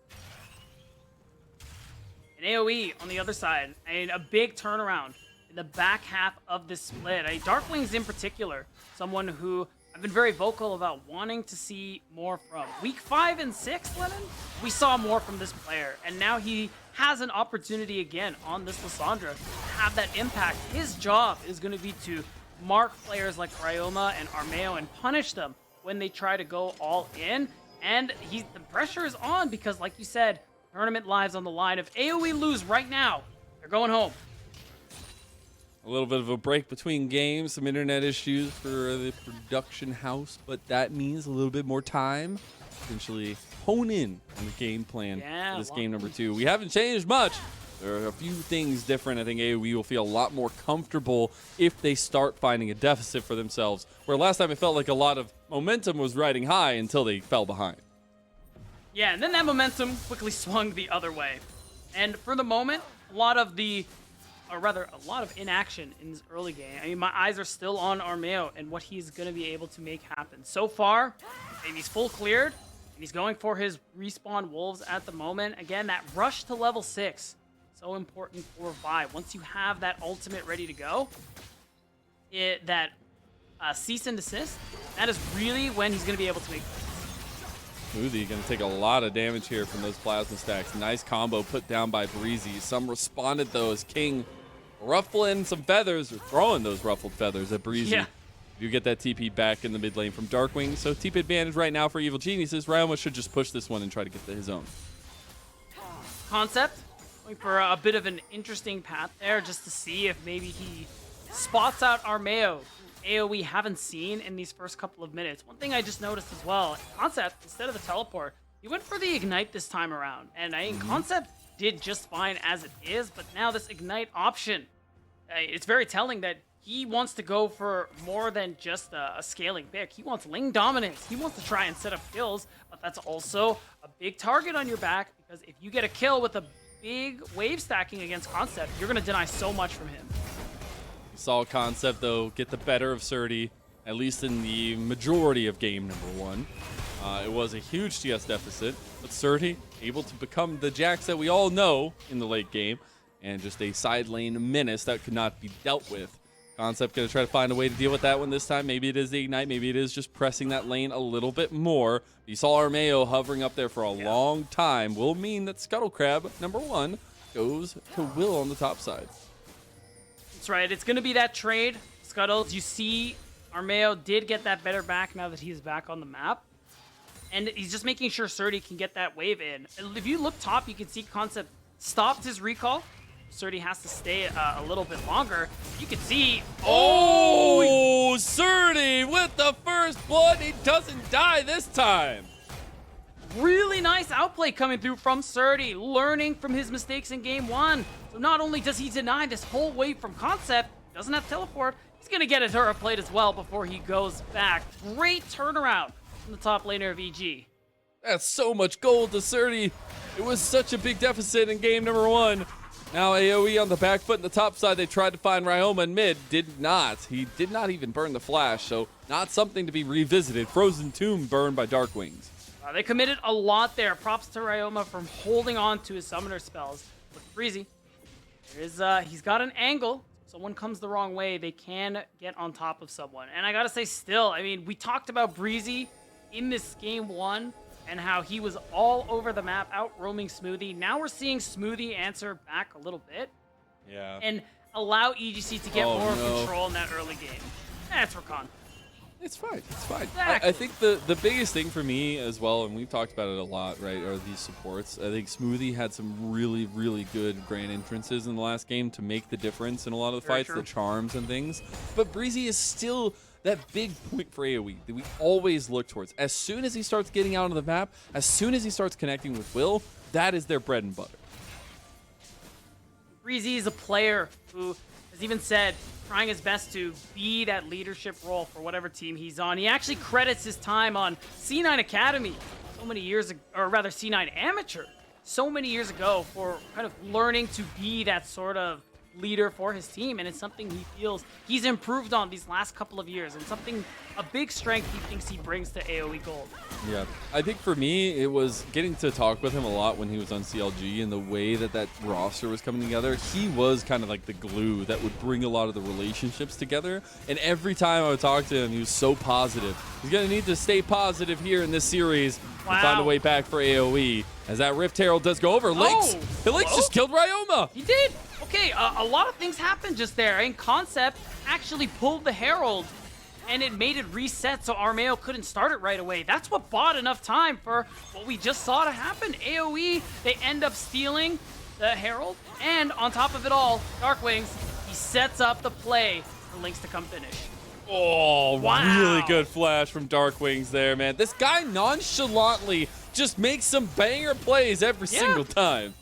Speaker 3: And AOE on the other side, a big turnaround in the back half of this split. Darkwings in particular, someone who I've been very vocal about wanting to see more from. Week 5 and 6, Lennon, we saw more from this player, and now he has an opportunity again on this Lissandra to have that impact. His job is going to be to mark players like Ryoma and Armeo and punish them when they try to go all in. And the pressure is on because, like you said, tournament lives on the line. If AOE lose right now, they're going home.
Speaker 2: A little bit of a break between games, some internet issues for the production house, but that means a little bit more time to potentially hone in on the game plan for this game number 2. We haven't changed much. There are a few things different. I think AOE will feel a lot more comfortable if they start finding a deficit for themselves, where last time it felt like a lot of momentum was riding high until they fell behind.
Speaker 3: Yeah, and then that momentum quickly swung the other way. And for the moment, a lot of inaction in this early game. I mean, my eyes are still on Armeo and what he's going to be able to make happen. So far, he's full cleared, and he's going for his respawn wolves at the moment. Again, that rush to level 6, so important for Vi. Once you have that ultimate ready to go, that cease and desist, that is really when he's going to be able to make
Speaker 2: Smoothie going to take a lot of damage here from those plasma stacks. Nice combo put down by Breezy. Some responded though as King ruffling some feathers, or throwing those ruffled feathers at Breezy.
Speaker 3: Yeah.
Speaker 2: You get that TP back in the mid lane from Darkwing. So TP advantage right now for Evil Geniuses. Ryoma should just push this one and try to get to his own.
Speaker 3: Concept, going for a bit of an interesting path there just to see if maybe he spots out Armeo. AOE haven't seen in these first couple of minutes. One thing I just noticed as well, Concept, instead of the teleport, he went for the Ignite this time around. And I think Concept did just fine as it is, but now this Ignite option, it's very telling that he wants to go for more than just a scaling pick. He wants lane dominance. He wants to try and set up kills, but that's also a big target on your back, because if you get a kill with a big wave stacking against Concept, you're going to deny so much from him.
Speaker 2: Saw Concept, though, get the better of Surdy, at least in the majority of game number 1. It was a huge CS deficit, but Surdy able to become the Jax that we all know in the late game, and just a side lane menace that could not be dealt with. Concept going to try to find a way to deal with that one this time. Maybe it is the Ignite, maybe it is just pressing that lane a little bit more. You saw Armeo hovering up there for a long time. Will mean that Scuttle Crab, number 1, goes to Will on the top side.
Speaker 3: That's right. It's going to be that trade. Scuttles, you see Armeo did get that better back now that he's back on the map. And he's just making sure Surdy can get that wave in. If you look top, you can see Concept stopped his recall. Surdy has to stay a little bit longer. You can see...
Speaker 2: Oh, Surdy with the first blood. He doesn't die this time.
Speaker 3: Really nice outplay coming through from Surdy, learning from his mistakes in game 1. So not only does he deny this whole wave from Concept, doesn't have teleport, he's going to get a turret plate as well before he goes back. Great turnaround from the top laner of EG.
Speaker 2: That's so much gold to Surdy. It was such a big deficit in game number 1. Now AOE on the back foot in the top side. They tried to find Ryoma in mid. Did not. He did not even burn the flash, so not something to be revisited. Frozen Tomb burned by Darkwings.
Speaker 3: They committed a lot there. Props to Ryoma from holding on to his summoner spells. But Breezy, he's got an angle. So when comes the wrong way, they can get on top of someone. And I gotta say still, I mean, we talked about Breezy in this game 1 and how he was all over the map, out roaming Smoothie. Now we're seeing Smoothie answer back a little bit.
Speaker 2: Yeah.
Speaker 3: And allow EGC to get more control in that early game. That's Rakan.
Speaker 2: It's fine. It's fine.
Speaker 3: Exactly.
Speaker 2: I think the biggest thing for me as well, and we've talked about it a lot, right, are these supports. I think Smoothie had some really, really good grand entrances in the last game to make the difference in a lot of the
Speaker 3: Very
Speaker 2: fights,
Speaker 3: true.
Speaker 2: the charms and things. But Breezy is still that big point for AOE that we always look towards. As soon as he starts getting out on the map, as soon as he starts connecting with Will, that is their bread and butter.
Speaker 3: Breezy is a player who has even said trying his best to be that leadership role for whatever team he's on. He actually credits his time on C9 Academy so many years ago, or rather C9 Amateur, so many years ago for kind of learning to be that sort of leader for his team, and it's something he feels he's improved on these last couple of years, and something, a big strength he thinks he brings to AOE Gold.
Speaker 2: Yeah, I think for me, it was getting to talk with him a lot when he was on CLG, and the way that roster was coming together. He was kind of like the glue that would bring a lot of the relationships together, and every time I would talk to him, he was so positive. He's going to need to stay positive here in this series and find a way back for AOE, as that Rift Herald does go over. Lynx just killed Ryoma.
Speaker 3: He did. Okay, a lot of things happened just there. I mean, Concept actually pulled the Herald, and it made it reset so Armeo couldn't start it right away. That's what bought enough time for what we just saw to happen. AOE, they end up stealing the Herald, and on top of it all, Darkwings, he sets up the play for Lynx to come finish.
Speaker 2: Oh,
Speaker 3: wow.
Speaker 2: Really good flash from Darkwings there, man. This guy nonchalantly just makes some banger plays every single time.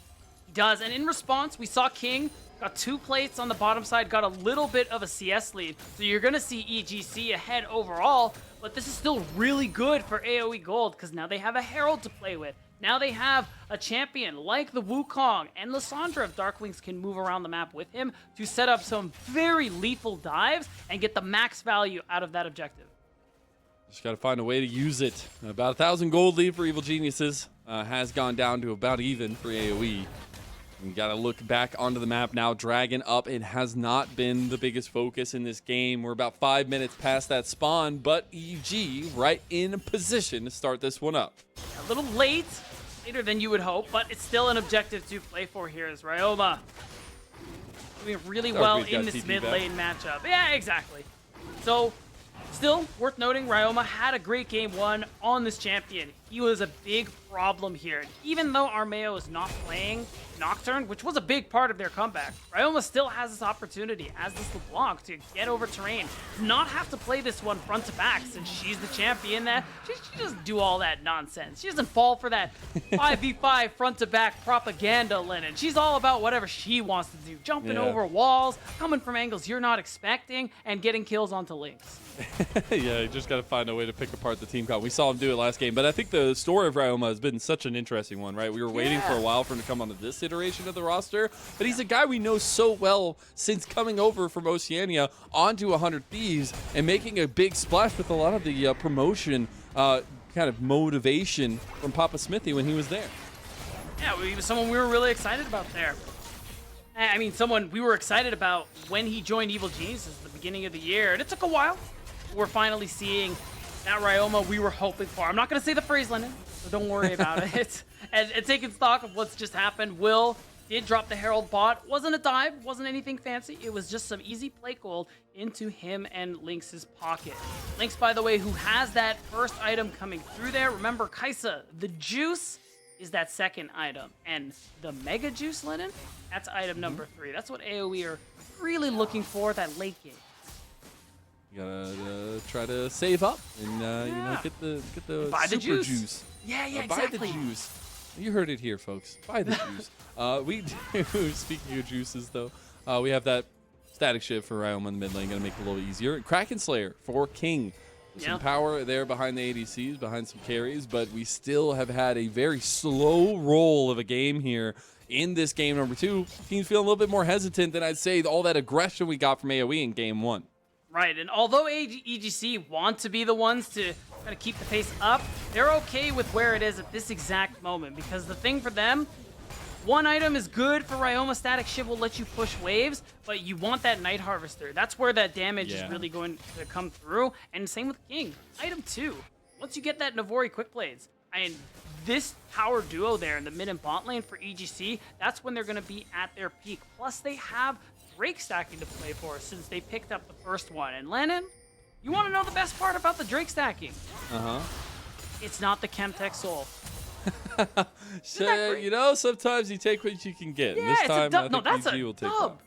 Speaker 3: He does, and in response, we saw King got 2 plates on the bottom side, got a little bit of a CS lead. So you're going to see EGC ahead overall, but this is still really good for AOE Gold because now they have a Herald to play with. Now they have a champion like the Wukong, and Lissandra of Darkwings can move around the map with him to set up some very lethal dives and get the max value out of that objective.
Speaker 2: Just got to find a way to use it. About 1,000 gold lead for Evil Geniuses. Has gone down to about even for AOE. You got to look back onto the map now. Dragon up. It has not been the biggest focus in this game. We're about 5 minutes past that spawn, but EG right in position to start this one up.
Speaker 3: A little late, later than you would hope, but it's still an objective to play for here as Ryoma doing really well in this mid lane matchup. Yeah, exactly. So, still worth noting, Ryoma had a great game 1 on this champion. He was a big problem here. Even though Armeo is not playing Nocturne, which was a big part of their comeback, Ryoma still has this opportunity as this LeBlanc to get over terrain, not have to play this one front to back since she's the champion. That she doesn't do all that nonsense. She doesn't fall for that 5v5 front to back propaganda, Lennon. She's all about whatever she wants to do, jumping over walls, coming from angles you're not expecting, and getting kills onto Lynx.
Speaker 2: Yeah, you just got to find a way to pick apart the team comp. We saw him do it last game, but I think the story of Ryoma has been such an interesting one, right? We were waiting for a while for him to come onto this iteration of the roster, but he's a guy we know so well since coming over from Oceania onto 100 Thieves and making a big splash with a lot of the promotion kind of motivation from Papa Smithy when he was there.
Speaker 3: Yeah, he was someone we were really excited about there. I mean, someone we were excited about when he joined Evil Geniuses at the beginning of the year, and it took a while. We're finally seeing that Ryoma we were hoping for. I'm not going to say the phrase, Lennon, so don't worry about it. And taking stock of what's just happened, Will did drop the Herald bot. Wasn't a dive, wasn't anything fancy. It was just some easy plate gold into him and Lynx's pocket. Lynx, by the way, who has that first item coming through there. Remember, Kaisa, the juice is that second item. And the Mega Juice, Lennon, that's item number 3. That's what AOE are really looking for, that late game.
Speaker 2: You gotta try to save up and you know, get the
Speaker 3: buy the
Speaker 2: super
Speaker 3: juice. Yeah,
Speaker 2: Buy
Speaker 3: exactly.
Speaker 2: the juice. You heard it here, folks. Buy the juice. We do. Speaking of juices, though, we have that static shift for Ryoma in the mid lane, gonna make it a little easier. Kraken Slayer for King. Some power there behind the ADCs, behind some carries, but we still have had a very slow roll of a game here. In this game number 2, teams feeling a little bit more hesitant than I'd say all that aggression we got from AOE in game 1.
Speaker 3: Right, and although EGC want to be the ones to kind of keep the pace up, they're okay with where it is at this exact moment, because the thing for them, one item is good for Ryoma. Static Shiv will let you push waves, but you want that Night Harvester. That's where that damage is really going to come through, and same with King. Item 2, once you get that Navori Quick Blades, and this power duo there in the mid and bot lane for EGC, that's when they're going to be at their peak. Plus, they have Drake stacking to play for since they picked up the first one. And Lennon, you want to know the best part about the Drake stacking? It's not the Chemtech Soul.
Speaker 2: So, you know, sometimes you take what you can get.
Speaker 3: Yeah,
Speaker 2: and this
Speaker 3: it's
Speaker 2: time,
Speaker 3: a dub.
Speaker 2: I
Speaker 3: No,
Speaker 2: think
Speaker 3: that's
Speaker 2: EG
Speaker 3: a
Speaker 2: will take
Speaker 3: dub.
Speaker 2: that.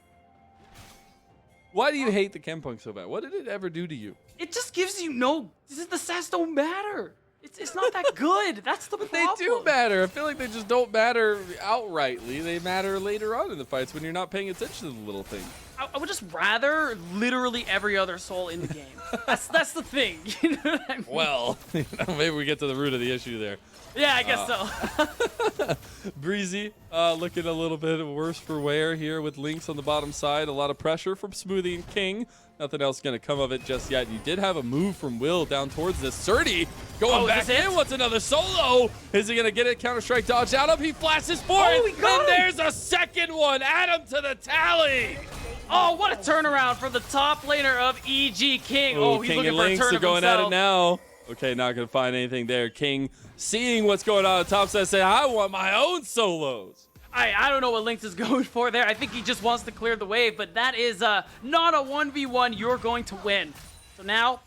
Speaker 2: Why do you hate the Chempunk so bad? What did it ever do to you?
Speaker 3: It just gives you no... The stats don't matter. It's not that good. That's the problem.
Speaker 2: They do matter. I feel like they just don't matter outrightly. They matter later on in the fights when you're not paying attention to the little things.
Speaker 3: I would just rather literally every other soul in the game. That's the thing. You know what I mean?
Speaker 2: Well, you know, maybe we get to the root of the issue there.
Speaker 3: Yeah, I guess so.
Speaker 2: Breezy looking a little bit worse for wear here with Lynx on the bottom side. A lot of pressure from Smoothie and King. Nothing else going to come of it just yet. You did have a move from Will down towards this. Surdy going back in. What's another solo? Is he going to get it? Counter-Strike dodge out of. He flashes for it. And there's a second one. Add him to the tally.
Speaker 3: Oh, what a turnaround for the top laner of EG King. Oh, he's
Speaker 2: King
Speaker 3: looking
Speaker 2: and
Speaker 3: for
Speaker 2: Lynx
Speaker 3: a turn
Speaker 2: are
Speaker 3: of
Speaker 2: going
Speaker 3: himself.
Speaker 2: at it now. Okay, not going to find anything there. King seeing what's going on at the top side saying, I want my own solos.
Speaker 3: I don't know what Lynx is going for there. I think he just wants to clear the wave, but that is not a 1v1 you're going to win. So now,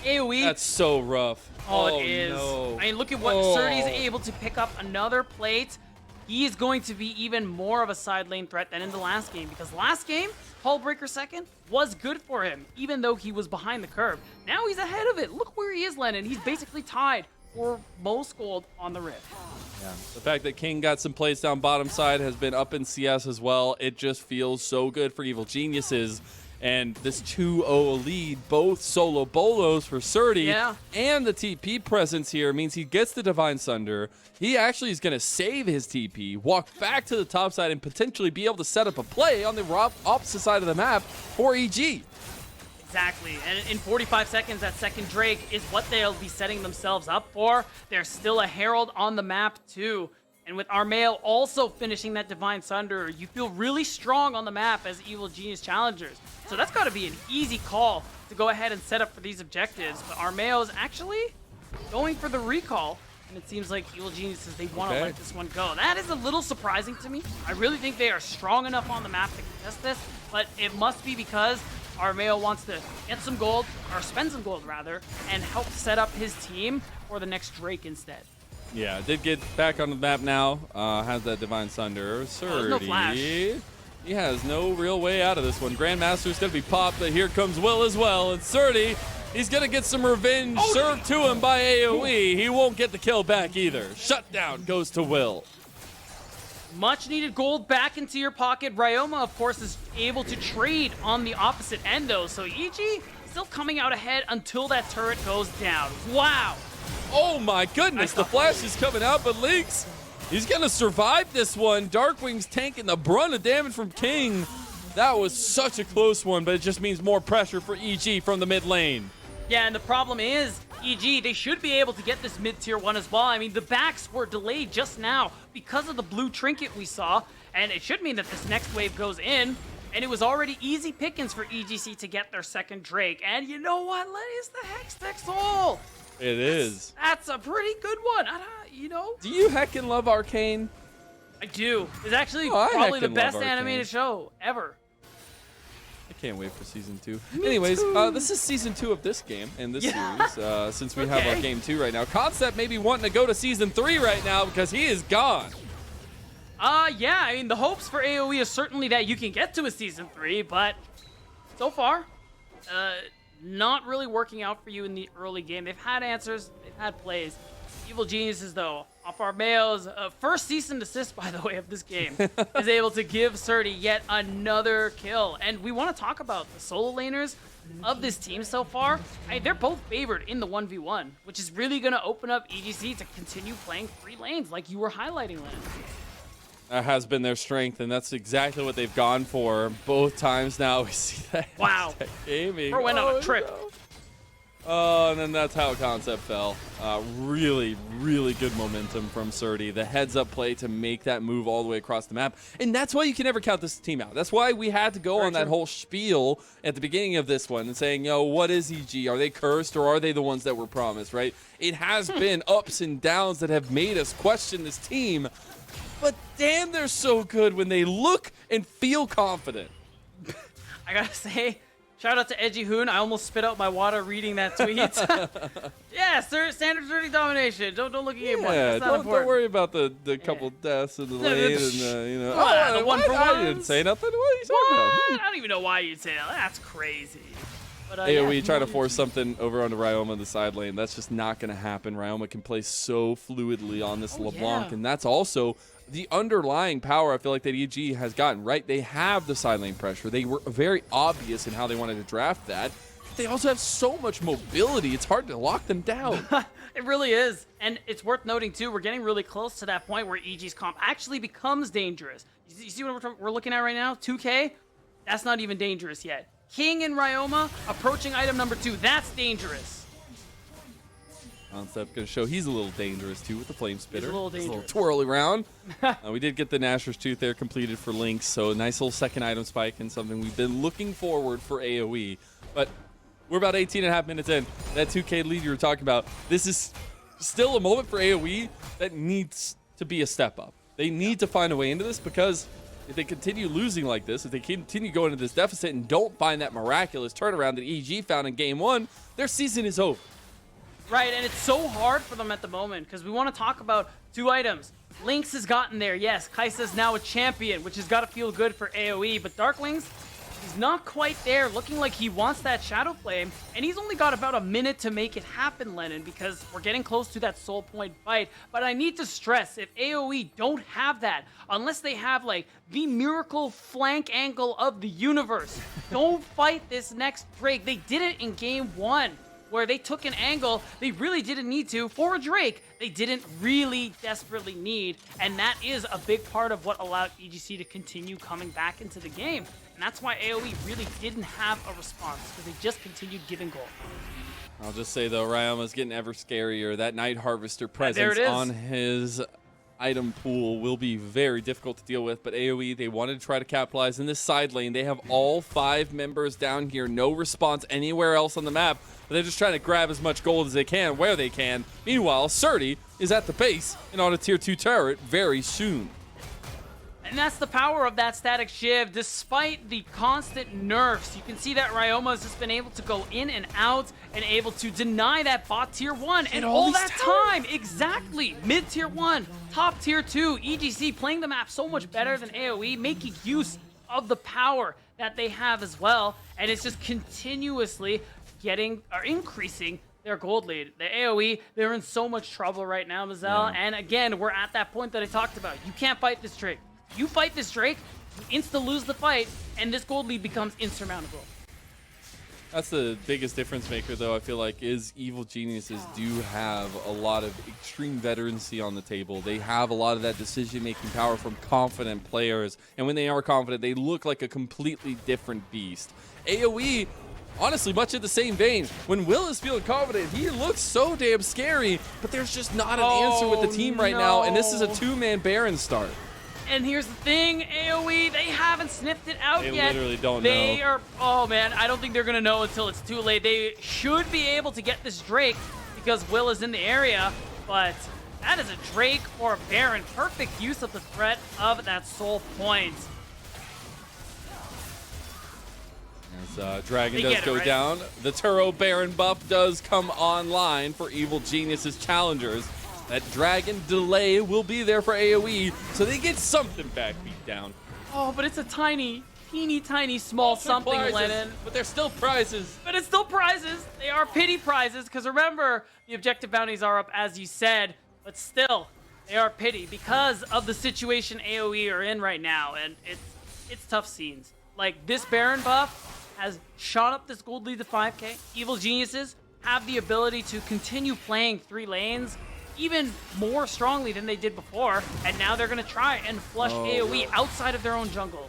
Speaker 3: AOE.
Speaker 2: That's so rough.
Speaker 3: Oh, it is.
Speaker 2: No.
Speaker 3: I mean, look at what Surdy's able to pick up another plate. He is going to be even more of a side lane threat than in the last game, because last game, Hull Breaker second was good for him, even though he was behind the curve. Now he's ahead of it. Look where he is, Lennon. He's basically tied for most gold on the Rift.
Speaker 2: Yeah. The fact that King got some plays down bottom side has been up in CS as well. It just feels so good for Evil Geniuses. And this 2-0 lead, both solo bolos for Surdy, and the TP presence here means he gets the Divine Sunder. He actually is going to save his TP, walk back to the top side, and potentially be able to set up a play on the opposite side of the map for EG.
Speaker 3: Exactly, and in 45 seconds, that second Drake is what they'll be setting themselves up for. There's still a Herald on the map too. And with Armail also finishing that Divine Sunder, you feel really strong on the map as Evil Genius Challengers. So that's got to be an easy call to go ahead and set up for these objectives. But Armail is actually going for the recall, and it seems like Evil Geniuses, they want to let this one go. That is a little surprising to me. I really think they are strong enough on the map to contest this, but it must be because Armail wants to get some gold, or spend some gold rather, and help set up his team for the next Drake instead.
Speaker 2: Yeah, did get back on the map now. Has that Divine Sunder. Surdy.
Speaker 3: No flash.
Speaker 2: He has no real way out of this one. Grandmaster's going to be popped, but here comes Will as well. And Surdy, he's going to get some revenge served to him by AOE. He won't get the kill back either. Shutdown goes to Will.
Speaker 3: Much needed gold back into your pocket. Ryoma, of course, is able to trade on the opposite end, though. So EG still coming out ahead until that turret goes down. Wow.
Speaker 2: Oh my goodness, the flash is coming out, but Lynx, he's gonna survive this one. Darkwing's taking the brunt of damage from King. That was such a close one, but it just means more pressure for EG from the mid lane.
Speaker 3: Yeah, and the problem is, EG, they should be able to get this mid-tier 1 as well. I mean, the backs were delayed just now because of the blue trinket we saw, and it should mean that this next wave goes in, and it was already easy pickings for EGC to get their second Drake. And you know what? Let is the Hextech Soul.
Speaker 2: It is.
Speaker 3: That's a pretty good one. You know?
Speaker 2: Do you heckin' love Arcane?
Speaker 3: I do. It's actually probably the best animated show ever.
Speaker 2: I can't wait for season 2. Anyways, this is season 2 of this game and this series, since we have our game 2 right now. Concept may be wanting to go to season 3 right now because he is gone.
Speaker 3: Yeah, I mean, the hopes for AOE is certainly that you can get to a season 3, but so far, not really working out for you in the early game. They've had answers, they've had plays. Evil Geniuses, though, off Armail's first cease and desist, by the way, of this game, is able to give Surdy yet another kill. And we want to talk about the solo laners of this team so far. They're both favored in the 1v1, which is really going to open up EGC to continue playing 3 lanes like you were highlighting, Lance.
Speaker 2: That has been their strength, and that's exactly what they've gone for both times now. We see that.
Speaker 3: Wow.
Speaker 2: Gaming.
Speaker 3: Bro went on a trip.
Speaker 2: No. Oh, and then that's how Concept fell. Really, really good momentum from Surdy. The heads-up play to make that move all the way across the map. And that's why you can never count this team out. That's why we had to go on that whole spiel at the beginning of this one and saying, yo, what is EG? Are they cursed or are they the ones that were promised, right? It has been ups and downs that have made us question this team. But damn, they're so good when they look and feel confident.
Speaker 3: I gotta say, shout out to Edgy Hoon. I almost spit out my water reading that tweet. Yeah, standard 30 domination. Don't look at game 1. That's not important.
Speaker 2: Don't worry about the couple deaths in the lane and you know.
Speaker 3: The one for
Speaker 2: I didn't say nothing. What are you talking about?
Speaker 3: I don't even know why you'd say that. That's crazy. But,
Speaker 2: AOE try to force something over onto Ryoma in the side lane. That's just not going to happen. Ryoma can play so fluidly on this LeBlanc, and that's also the underlying power I feel like that EG has gotten, right? They have the side lane pressure. They were very obvious in how they wanted to draft that. They also have so much mobility. It's hard to lock them down.
Speaker 3: It really is. And it's worth noting, too, we're getting really close to that point where EG's comp actually becomes dangerous. You see what we're looking at right now? 2K? That's not even dangerous yet. King and Ryoma approaching item number 2. That's dangerous.
Speaker 2: Concept going to show he's a little dangerous, too, with the Flame Spitter.
Speaker 3: He's a little dangerous.
Speaker 2: A little twirly round. We did get the Nashor's Tooth there completed for Lynx, so a nice little second item spike and something we've been looking forward for AOE. But we're about 18.5 minutes in. That 2K lead you were talking about, this is still a moment for AOE that needs to be a step up. They need to find a way into this because if they continue losing like this, if they continue going into this deficit and don't find that miraculous turnaround that EG found in Game 1, their season is over.
Speaker 3: Right, and it's so hard for them at the moment because we want to talk about 2 items. Lynx has gotten there, yes. Kai'Sa's now a champion, which has got to feel good for AOE, but Darklings, he's not quite there, looking like he wants that Shadow Flame, and he's only got about a minute to make it happen, Lennon, because we're getting close to that soul point fight. But I need to stress, if AOE don't have that, unless they have like the miracle flank angle of the universe, don't fight this next Drake. They did it in game 1, where they took an angle they really didn't need to for a Drake they didn't really desperately need, and that is a big part of what allowed EGC to continue coming back into the game. And that's why AOE really didn't have a response, because they just continued giving gold.
Speaker 2: I'll just say, though, Ryoma's getting ever scarier. That Night Harvester presence on his item pool will be very difficult to deal with, but AOE, they wanted to try to capitalize in this side lane. They have all 5 members down here, no response anywhere else on the map, but they're just trying to grab as much gold as they can where they can. Meanwhile, Surdy is at the base and on a tier 2 turret very soon.
Speaker 3: And that's the power of that static shiv. Despite the constant nerfs, you can see that Ryoma has just been able to go in and out and able to deny that bot tier 1. And all that time, exactly, mid tier 1, top tier 2, EGC playing the map so much better than AOE, making use of the power that they have as well. And it's just continuously increasing their gold lead. The AOE, they're in so much trouble right now, Mazel. And again, we're at that point that I talked about. You can't fight this Drake. You fight this Drake, you insta-lose the fight, and this gold lead becomes insurmountable.
Speaker 2: That's the biggest difference maker, though, I feel like, is Evil Geniuses do have a lot of extreme veterancy on the table. They have a lot of that decision-making power from confident players, and when they are confident, they look like a completely different beast. AOE, honestly, much in the same vein. When Will is feeling confident, he looks so damn scary, but there's just not an answer with the team right now, and this is a 2-man Baron start.
Speaker 3: And here's the thing, AOE, they haven't sniffed it out yet.
Speaker 2: They literally don't
Speaker 3: They
Speaker 2: know.
Speaker 3: are, oh man, I don't think they're gonna know until it's too late. They should be able to get this Drake because Will is in the area, but that is a Drake or a Baron. Perfect use of the threat of that soul point.
Speaker 2: As Dragon does go down, the Turo Baron buff does come online for Evil Geniuses Challengers. That Dragon delay will be there for AOE, so they get something back beat down.
Speaker 3: Oh, but it's a tiny, teeny tiny small something,
Speaker 2: prizes,
Speaker 3: Lennon.
Speaker 2: but they're still prizes.
Speaker 3: But it's still prizes. They are pity prizes, because remember, the objective bounties are up, as you said, but still, they are pity because of the situation AOE are in right now, and it's tough scenes. Like, this Baron buff has shot up this gold lead to 5K. Evil Geniuses have the ability to continue playing 3 lanes even more strongly than they did before, and now they're gonna try and flush AOE outside of their own jungle.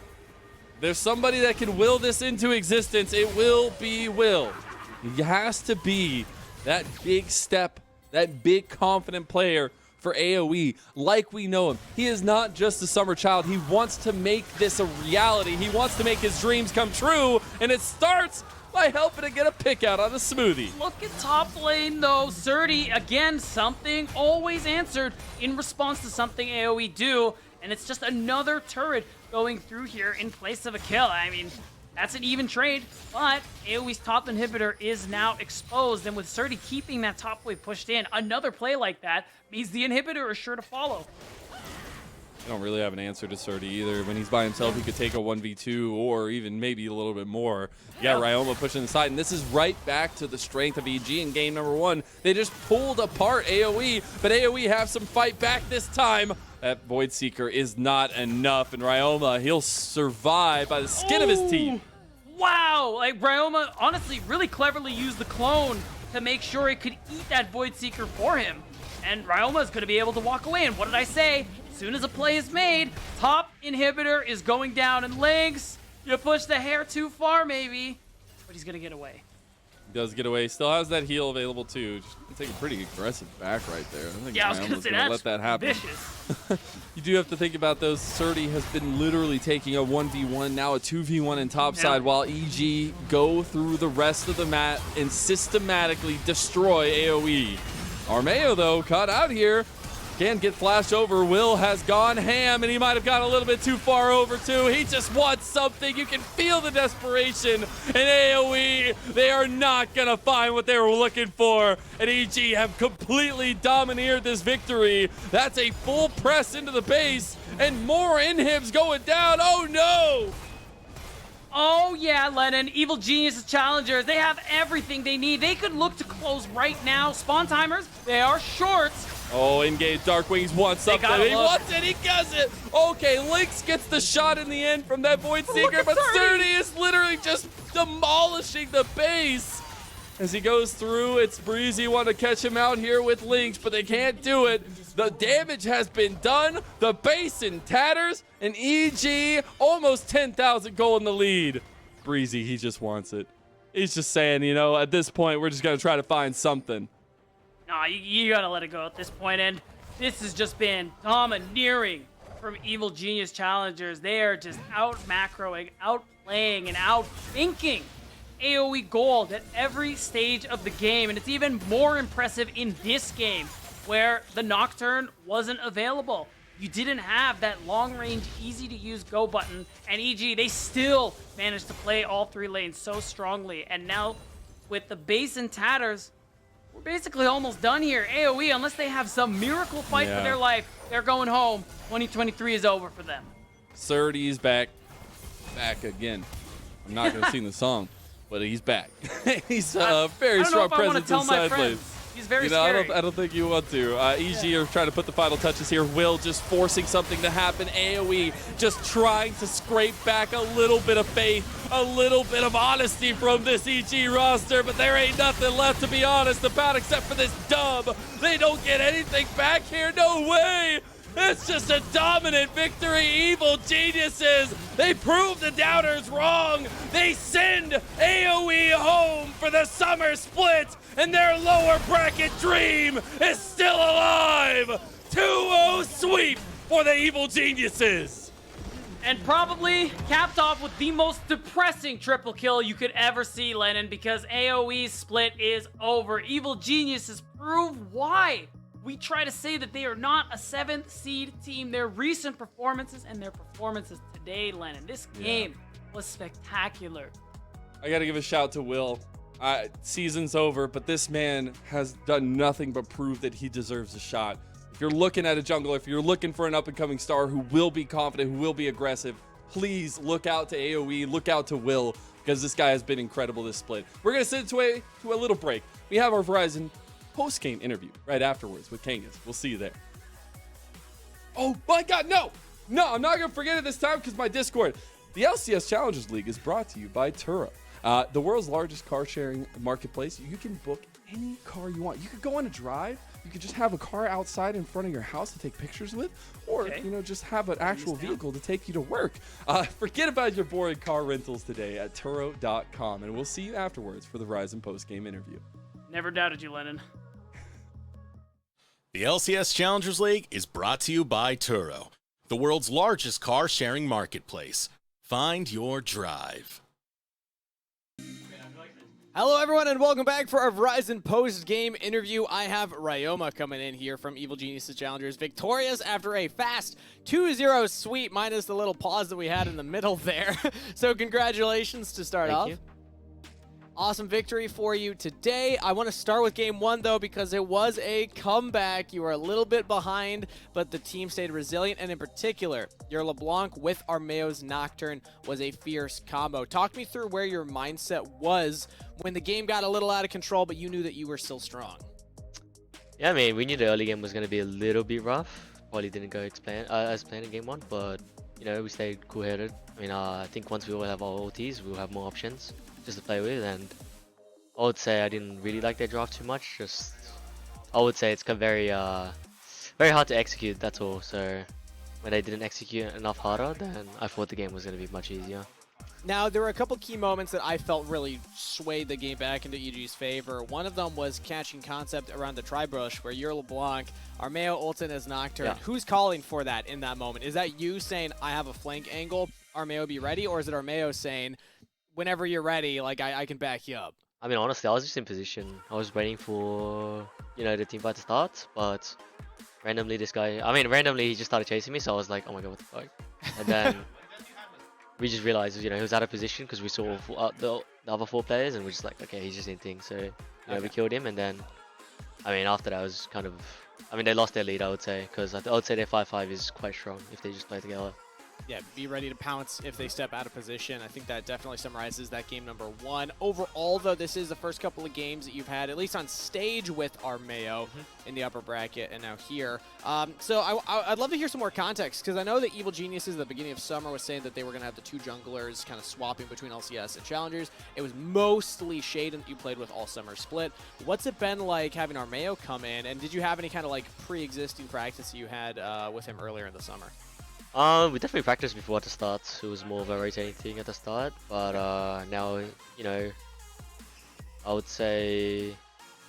Speaker 2: There's somebody that can will this into existence. It will be Will. He has to be that big step, that big confident player for AOE, like we know him. He is not just a summer child. He wants to make this a reality. He wants to make his dreams come true, and it starts by helping to get a pick out on the smoothie.
Speaker 3: Look at top lane though. Surdy, again, something always answered in response to something AOE do, and it's just another turret going through here in place of a kill. I mean, that's an even trade, but AOE's top inhibitor is now exposed, and with Surdy keeping that top wave pushed in, another play like that means the inhibitor is sure to follow.
Speaker 2: I don't really have an answer to Surdy either. When he's by himself, he could take a 1v2 or even maybe a little bit more. You got Ryoma pushing inside, and this is right back to the strength of EG in game number 1. They just pulled apart AOE, but AOE have some fight back this time. That Void Seeker is not enough, and Ryoma, he'll survive by the skin of his teeth.
Speaker 3: Wow, like Ryoma honestly really cleverly used the clone to make sure it could eat that Void Seeker for him. And Ryoma is going to be able to walk away, and what did I say? As soon as a play is made, top inhibitor is going down, and Lynx, you push the hair too far maybe, but he's going to get away.
Speaker 2: He does get away. Still has that heal available too. Just take a pretty aggressive back right there. I think
Speaker 3: I was gonna say
Speaker 2: gonna let that happen.
Speaker 3: Vicious.
Speaker 2: You do have to think about those. Surdy has been literally taking a 1v1, now a 2v1 in topside, while EG go through the rest of the map and systematically destroy AOE. Armeo, though, caught out here. Can get flashed over. Will has gone ham, and he might have gone a little bit too far over, too. He just wants something. You can feel the desperation. And AOE, they are not going to find what they were looking for. And EG have completely domineered this victory. That's a full press into the base, and more inhibs going down. Oh, no!
Speaker 3: Oh yeah, Lennon. Evil Geniuses Challengers. They have everything they need. They could look to close right now. Spawn timers, they are short.
Speaker 2: Oh, engage. Dark Wings wants something. He wants it. He does it. Okay, Lynx gets the shot in the end from that Void Seeker, but Sturdy is literally just demolishing the base. As he goes through, it's Breezy want to catch him out here with Lynx, but they can't do it. The damage has been done. The base in tatters, and EG almost 10,000 gold in the lead. Breezy, he just wants it. He's just saying, you know, at this point, we're just going to try to find something.
Speaker 3: Nah, you gotta let it go at this point, and this has just been domineering from Evil Genius Challengers. They are just out-macroing, outplaying, and outthinking AOE Gold at every stage of the game, and it's even more impressive in this game, where the Nocturne wasn't available. You didn't have that long-range, easy-to-use go button, and EG, they still managed to play all 3 lanes so strongly, and now with the base and tatters, we're basically almost done here. AOE, unless they have some miracle fight for their life, they're going home. 2023 is over for them.
Speaker 2: Surdy's back again. I'm not going to sing the song, but he's back. He's a very strong presence in side lanes.
Speaker 3: He's very scary.
Speaker 2: I don't think you want to. EG are trying to put the final touches here. Will just forcing something to happen. AOE just trying to scrape back a little bit of faith, a little bit of honesty from this EG roster, but there ain't nothing left to be honest about except for this dub. They don't get anything back here. No way. It's just a dominant victory. Evil Geniuses, they prove the doubters wrong. They send AOE home for the summer split, and their lower bracket dream is still alive. 2-0 sweep for the Evil Geniuses.
Speaker 3: And probably capped off with the most depressing triple kill you could ever see, Lennon, because AOE's split is over. Evil Geniuses prove why we try to say that they are not a 7th seed team. Their recent performances and their performances today, Lennon. This game was spectacular.
Speaker 2: I got to give a shout to Will. Season's over, but this man has done nothing but prove that he deserves a shot. If you're looking at a jungle, if you're looking for an up-and-coming star who will be confident, who will be aggressive, please look out to AOE, look out to Will, because this guy has been incredible this split. We're going to send it to a little break. We have our Verizon post-game interview right afterwards with Kangas. We'll see you there. Oh my God, no, I'm not going to forget it this time because my Discord. The LCS Challengers League is brought to you by Turo, the world's largest car-sharing marketplace. You can book any car you want. You could go on a drive. You could just have a car outside in front of your house to take pictures with, or you know, just have an actual vehicle to take you to work. Forget about your boring car rentals today at Turo.com, and we'll see you afterwards for the Verizon post-game interview.
Speaker 3: Never doubted you, Lennon.
Speaker 4: The LCS Challengers League is brought to you by Turo, the world's largest car-sharing marketplace. Find your drive.
Speaker 1: Hello, everyone, and welcome back for our Verizon post-game interview. I have Ryoma coming in here from Evil Geniuses Challengers, victorious after a fast 2-0 sweep, minus the little pause that we had in the middle there. So congratulations to start off.
Speaker 5: Thank you.
Speaker 1: Awesome victory for you today. I want to start with game 1, though, because it was a comeback. You were a little bit behind, but the team stayed resilient, and in particular, your LeBlanc with Armeo's Nocturne was a fierce combo. Talk me through where your mindset was when the game got a little out of control, but you knew that you were still strong.
Speaker 5: Yeah, I mean, we knew the early game was going to be a little bit rough. Probably didn't go as planned in game 1, but, you know, we stayed cool-headed. I mean, I think once we all have our ultis, we'll have more options just to play with, and I would say I didn't really like their draft too much. Just, I would say it's very hard to execute, that's all. So when they didn't execute enough harder, then I thought the game was going to be much easier.
Speaker 1: Now, there were a couple key moments that I felt really swayed the game back into EG's favor. One of them was catching concept around the tri-brush where you're LeBlanc, Armeo ulted as Nocturne.
Speaker 5: Yeah.
Speaker 1: Who's calling for that in that moment? Is that you saying, I have a flank angle, Armeo be ready? Or is it Armeo saying, whenever you're ready, like I can back you up?
Speaker 5: I mean, honestly, I was just in position. I was waiting for, you know, the team fight to start, but randomly he just started chasing me, so I was like, oh my god, what the fuck? And then we just realized, you know, he was out of position because we saw the other 4 players, and we're just like, okay, he's just hinting. So, you know, we killed him, and then, I mean, after that, I was kind of, I mean, they lost their lead, I would say, because I would say their 5-5 is quite strong if they just play together.
Speaker 1: Yeah, be ready to pounce if they step out of position. I think that definitely summarizes that game number 1. Overall, though, this is the first couple of games that you've had, at least on stage with our Mayo in the upper bracket and now here. So I'd love to hear some more context, because I know that Evil Geniuses at the beginning of summer was saying that they were going to have the 2 junglers kind of swapping between LCS and Challengers. It was mostly Shaden that you played with all summer split. What's it been like having our Mayo come in, and did you have any kind of like pre-existing practice that you had with him earlier in the summer?
Speaker 5: We definitely practiced before at the start. It was more of a rotating thing at the start, but now, you know, I would say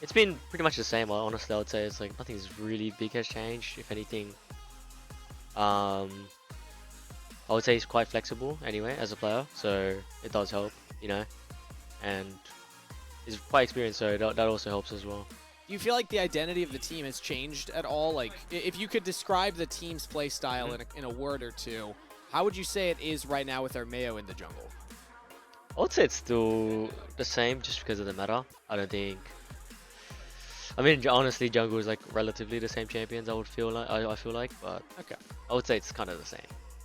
Speaker 5: it's been pretty much the same. Honestly, I would say it's like nothing's really big has changed. If anything, I would say he's quite flexible anyway as a player, so it does help, you know, and he's quite experienced, so that also helps as well.
Speaker 1: Do you feel like the identity of the team has changed at all? Like, if you could describe the team's play style in a word or two, how would you say it is right now with our Mayo in the jungle?
Speaker 5: I would say it's still the same, just because of the meta. I don't think. I mean, honestly, jungle is like relatively the same champions. I feel like, but
Speaker 1: Okay.
Speaker 5: I would say it's kind of the same.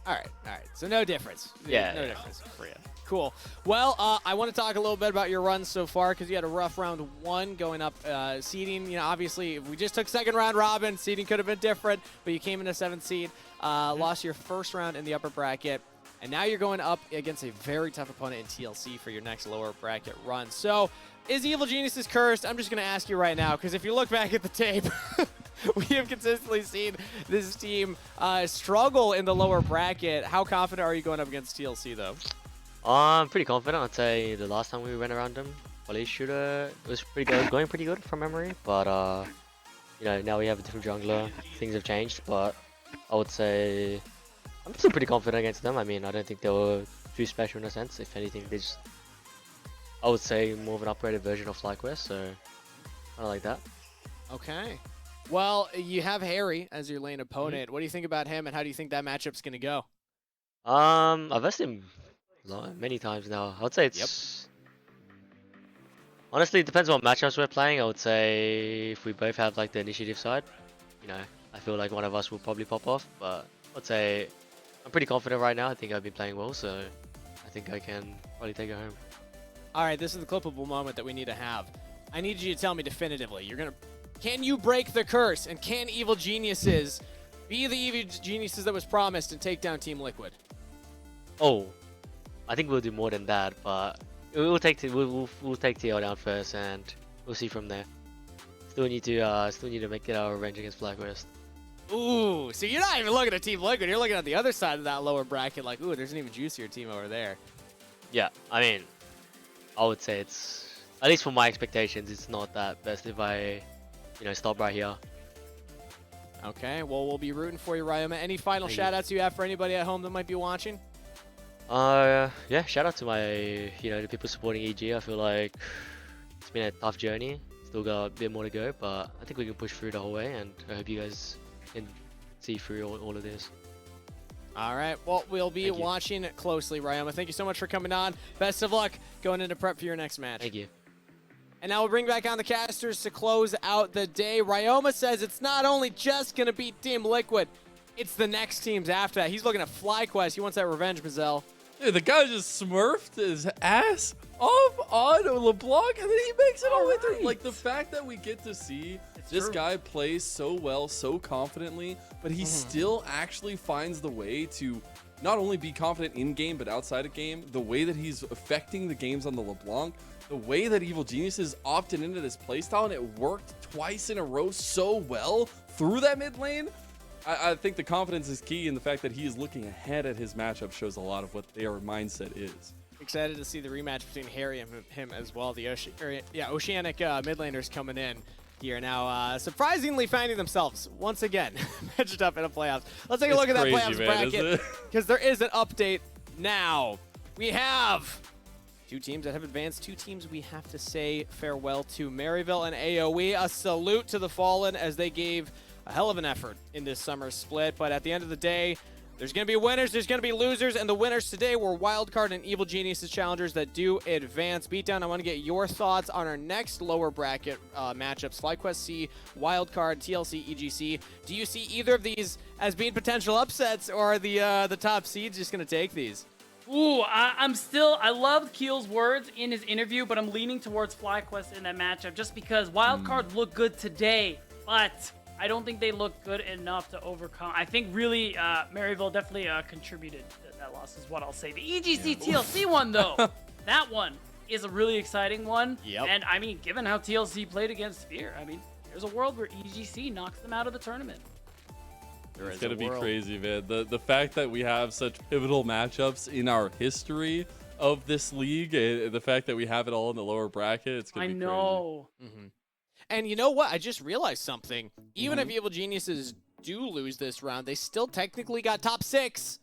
Speaker 1: All right. So no difference.
Speaker 5: Yeah,
Speaker 1: No
Speaker 5: yeah.
Speaker 1: difference for you. Cool. Well, I want to talk a little bit about your runs so far, because you had a rough round 1 going up seeding. You know, obviously, if we just took second round robin, seeding could have been different, but you came in a 7th seed, lost your first round in the upper bracket, and now you're going up against a very tough opponent in TLC for your next lower bracket run. So, is Evil Geniuses cursed? I'm just going to ask you right now, because if you look back at the tape, we have consistently seen this team struggle in the lower bracket. How confident are you going up against TLC, though?
Speaker 5: I'm pretty confident. I'd say the last time we went around them, Police Shooter, it was pretty good, going pretty good from memory. But you know, now we have a different jungler. Things have changed, but I would say I'm still pretty confident against them. I mean, I don't think they were too special in a sense. If anything, they just, I would say, more of an upgraded version of FlyQuest. So I like that.
Speaker 1: Okay. Well, you have Harry as your lane opponent. What do you think about him, and how do you think that matchup's going to go?
Speaker 5: I've versed him many times now. I would say it's honestly, it depends on what matchups we're playing. I would say if we both have like the initiative side, you know, I feel like one of us will probably pop off. But I'd say I'm pretty confident right now. I think I've been playing well, so I think I can probably take it home.
Speaker 1: All right, this is the clippable moment that we need to have. I need you to tell me definitively. Can you break the curse, and can Evil Geniuses be the Evil Geniuses that was promised and take down Team Liquid?
Speaker 5: Oh, I think we'll do more than that, but we'll take TL down first, and we'll see from there. Still need to make it our revenge against FlyQuest.
Speaker 1: Ooh, so you're not even looking at Team Liquid. You're looking at the other side of that lower bracket, like, ooh, there's an even juicier team over there.
Speaker 5: Yeah, I mean, I would say it's, at least for my expectations, it's not that best if I, you know, stop right here.
Speaker 1: Okay, well, we'll be rooting for you, Ryoma. Any final shout-outs you have for anybody at home that might be watching?
Speaker 5: Yeah, shout out to my, you know, the people supporting EG. I feel like it's been a tough journey. Still got a bit more to go, but I think we can push through the whole way, and I hope you guys can see through all of this.
Speaker 1: All right, well, we'll be watching it closely, Ryoma. Thank you so much for coming on. Best of luck going into prep for your next match.
Speaker 5: Thank you.
Speaker 1: And now we'll bring back on the casters to close out the day. Ryoma says it's not only just going to beat Team Liquid, it's the next teams after that. He's looking at FlyQuest. He wants that revenge, Mazel.
Speaker 2: Dude, the guy just smurfed his ass off on LeBlanc, and then he makes it all the way through. Like, the fact that we get to see this guy play so well, so confidently, but he still actually finds the way to not only be confident in-game, but outside of game, the way that he's affecting the games on the LeBlanc, the way that Evil Geniuses opted into this playstyle, and it worked twice in a row so well through that mid lane. I think the confidence is key, and the fact that he is looking ahead at his matchup shows a lot of what their mindset is.
Speaker 1: Excited to see the rematch between Harry and him as well. The Oceanic mid laners coming in here now, surprisingly finding themselves once again matched up in a playoffs. Let's take a look at that playoffs bracket, because there is an update now. We have 2 teams that have advanced, 2 teams we have to say farewell to. Maryville and AOE, a salute to the Fallen as they gave a hell of an effort in this summer split, but at the end of the day, There's going to be winners, there's going to be losers, and the winners today were Wildcard and Evil Geniuses challengers that do advance. Beatdown, I want to get your thoughts on our next lower bracket matchups. FlyQuest C, Wildcard, TLC, EGC. Do you see either of these as being potential upsets, or are the top seeds just going to take these?
Speaker 3: Ooh, I loved Keel's words in his interview, but I'm leaning towards FlyQuest in that matchup just because Wildcard looked good today, but I don't think they look good enough to overcome. I think really Maryville definitely contributed to that loss is what I'll say. The EGC TLC one, though, that one is a really exciting one.
Speaker 1: Yep.
Speaker 3: And, I mean, given how TLC played against Sphere, I mean, there's a world where EGC knocks them out of the tournament.
Speaker 2: It's going to be crazy, man. The fact that we have such pivotal matchups in our history of this league, and the fact that we have it all in the lower bracket, it's going to be crazy.
Speaker 3: I know.
Speaker 1: And you know what? I just realized something. Even if Evil Geniuses do lose this round, they still technically got top 6.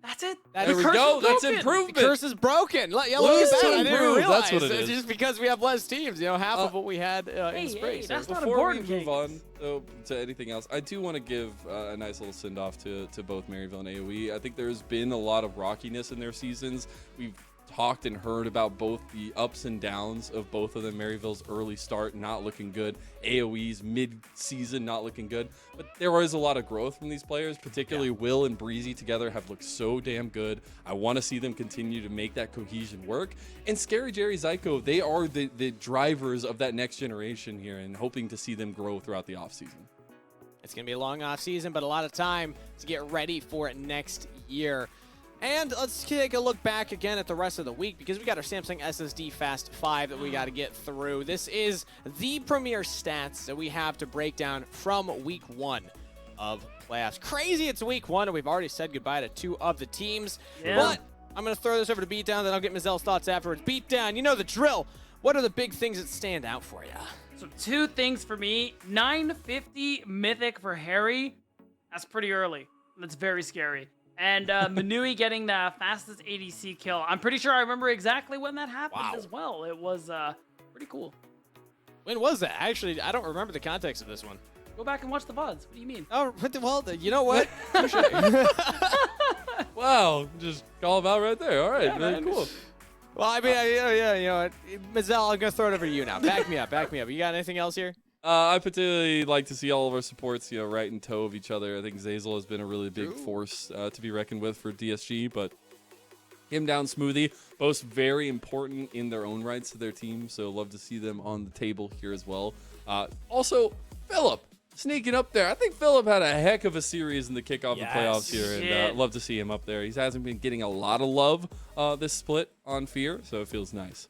Speaker 3: That's it.
Speaker 2: There we go. That's improvement.
Speaker 1: The curse is broken. Look at that. I didn't realize.
Speaker 2: That's what it
Speaker 1: It's
Speaker 2: is.
Speaker 1: just because we have less teams. You know, half of what we had in spring.
Speaker 3: Hey, that's not
Speaker 2: Before we
Speaker 3: important,
Speaker 2: move on to anything else, I do want to give a nice little send-off to both Maryville and AOE. I think there's been a lot of rockiness in their seasons. We've talked and heard about both the ups and downs of both of them. Maryville's early start not looking good, AOE's mid-season not looking good, but there was a lot of growth from these players, particularly Will and Breezy together have looked so damn good. I want to see them continue to make that cohesion work. And Scary Jerry Zyko, they are the drivers of that next generation here, and hoping to see them grow throughout the offseason.
Speaker 1: It's going to be a long off season, but a lot of time to get ready for it next year. And let's take a look back again at the rest of the week, because we got our Samsung SSD Fast 5 that we got to get through. This is the premier stats that we have to break down from week 1 of playoffs. Crazy, it's week 1, and we've already said goodbye to 2 of the teams.
Speaker 3: Yeah.
Speaker 1: But I'm going to throw this over to Beatdown, then I'll get Mazelle's thoughts afterwards. Beatdown, you know the drill. What are the big things that stand out for you?
Speaker 3: So 2 things for me. 950 Mythic for Harry. That's pretty early. That's very scary. And Manui getting the fastest ADC kill. I'm pretty sure I remember exactly when that happened as well. It was pretty cool.
Speaker 1: When was that? Actually, I don't remember the context of this one.
Speaker 3: Go back and watch the VODs. What do you mean?
Speaker 1: Oh, well, you know what?
Speaker 2: Wow, just call them out right there. All right,
Speaker 3: Yeah,
Speaker 2: very
Speaker 3: man.
Speaker 2: cool.
Speaker 1: Well, I mean, you know what? Mazel, I'm going to throw it over to you now. Back me up, back me up. You got anything else here?
Speaker 2: I particularly like to see all of our supports, right in tow of each other. I think Zazel has been a really big force to be reckoned with for DSG, but him down Smoothie, both very important in their own rights to their team, so love to see them on the table here as well. Also, Philip sneaking up there. I think Philip had a heck of a series in the kickoff of playoffs here, and love to see him up there. He hasn't been getting a lot of love this split on Fear, so it feels nice.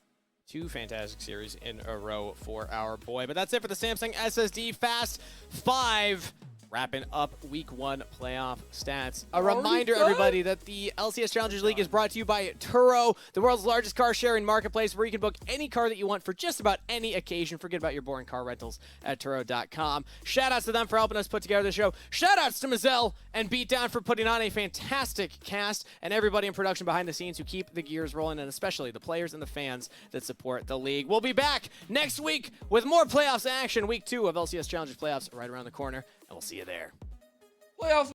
Speaker 1: 2 fantastic series in a row for our boy. But that's it for the Samsung SSD Fast 5. Wrapping up week 1 playoff stats. A reminder, everybody, that the LCS Challengers League is brought to you by Turo, the world's largest car sharing marketplace where you can book any car that you want for just about any occasion. Forget about your boring car rentals at Turo.com. Shout outs to them for helping us put together the show. Shout outs to Mazel and Beatdown for putting on a fantastic cast, and everybody in production behind the scenes who keep the gears rolling, and especially the players and the fans that support the league. We'll be back next week with more playoffs action. Week 2 of LCS Challengers playoffs right around the corner, and we'll see you there.
Speaker 2: Playoffs.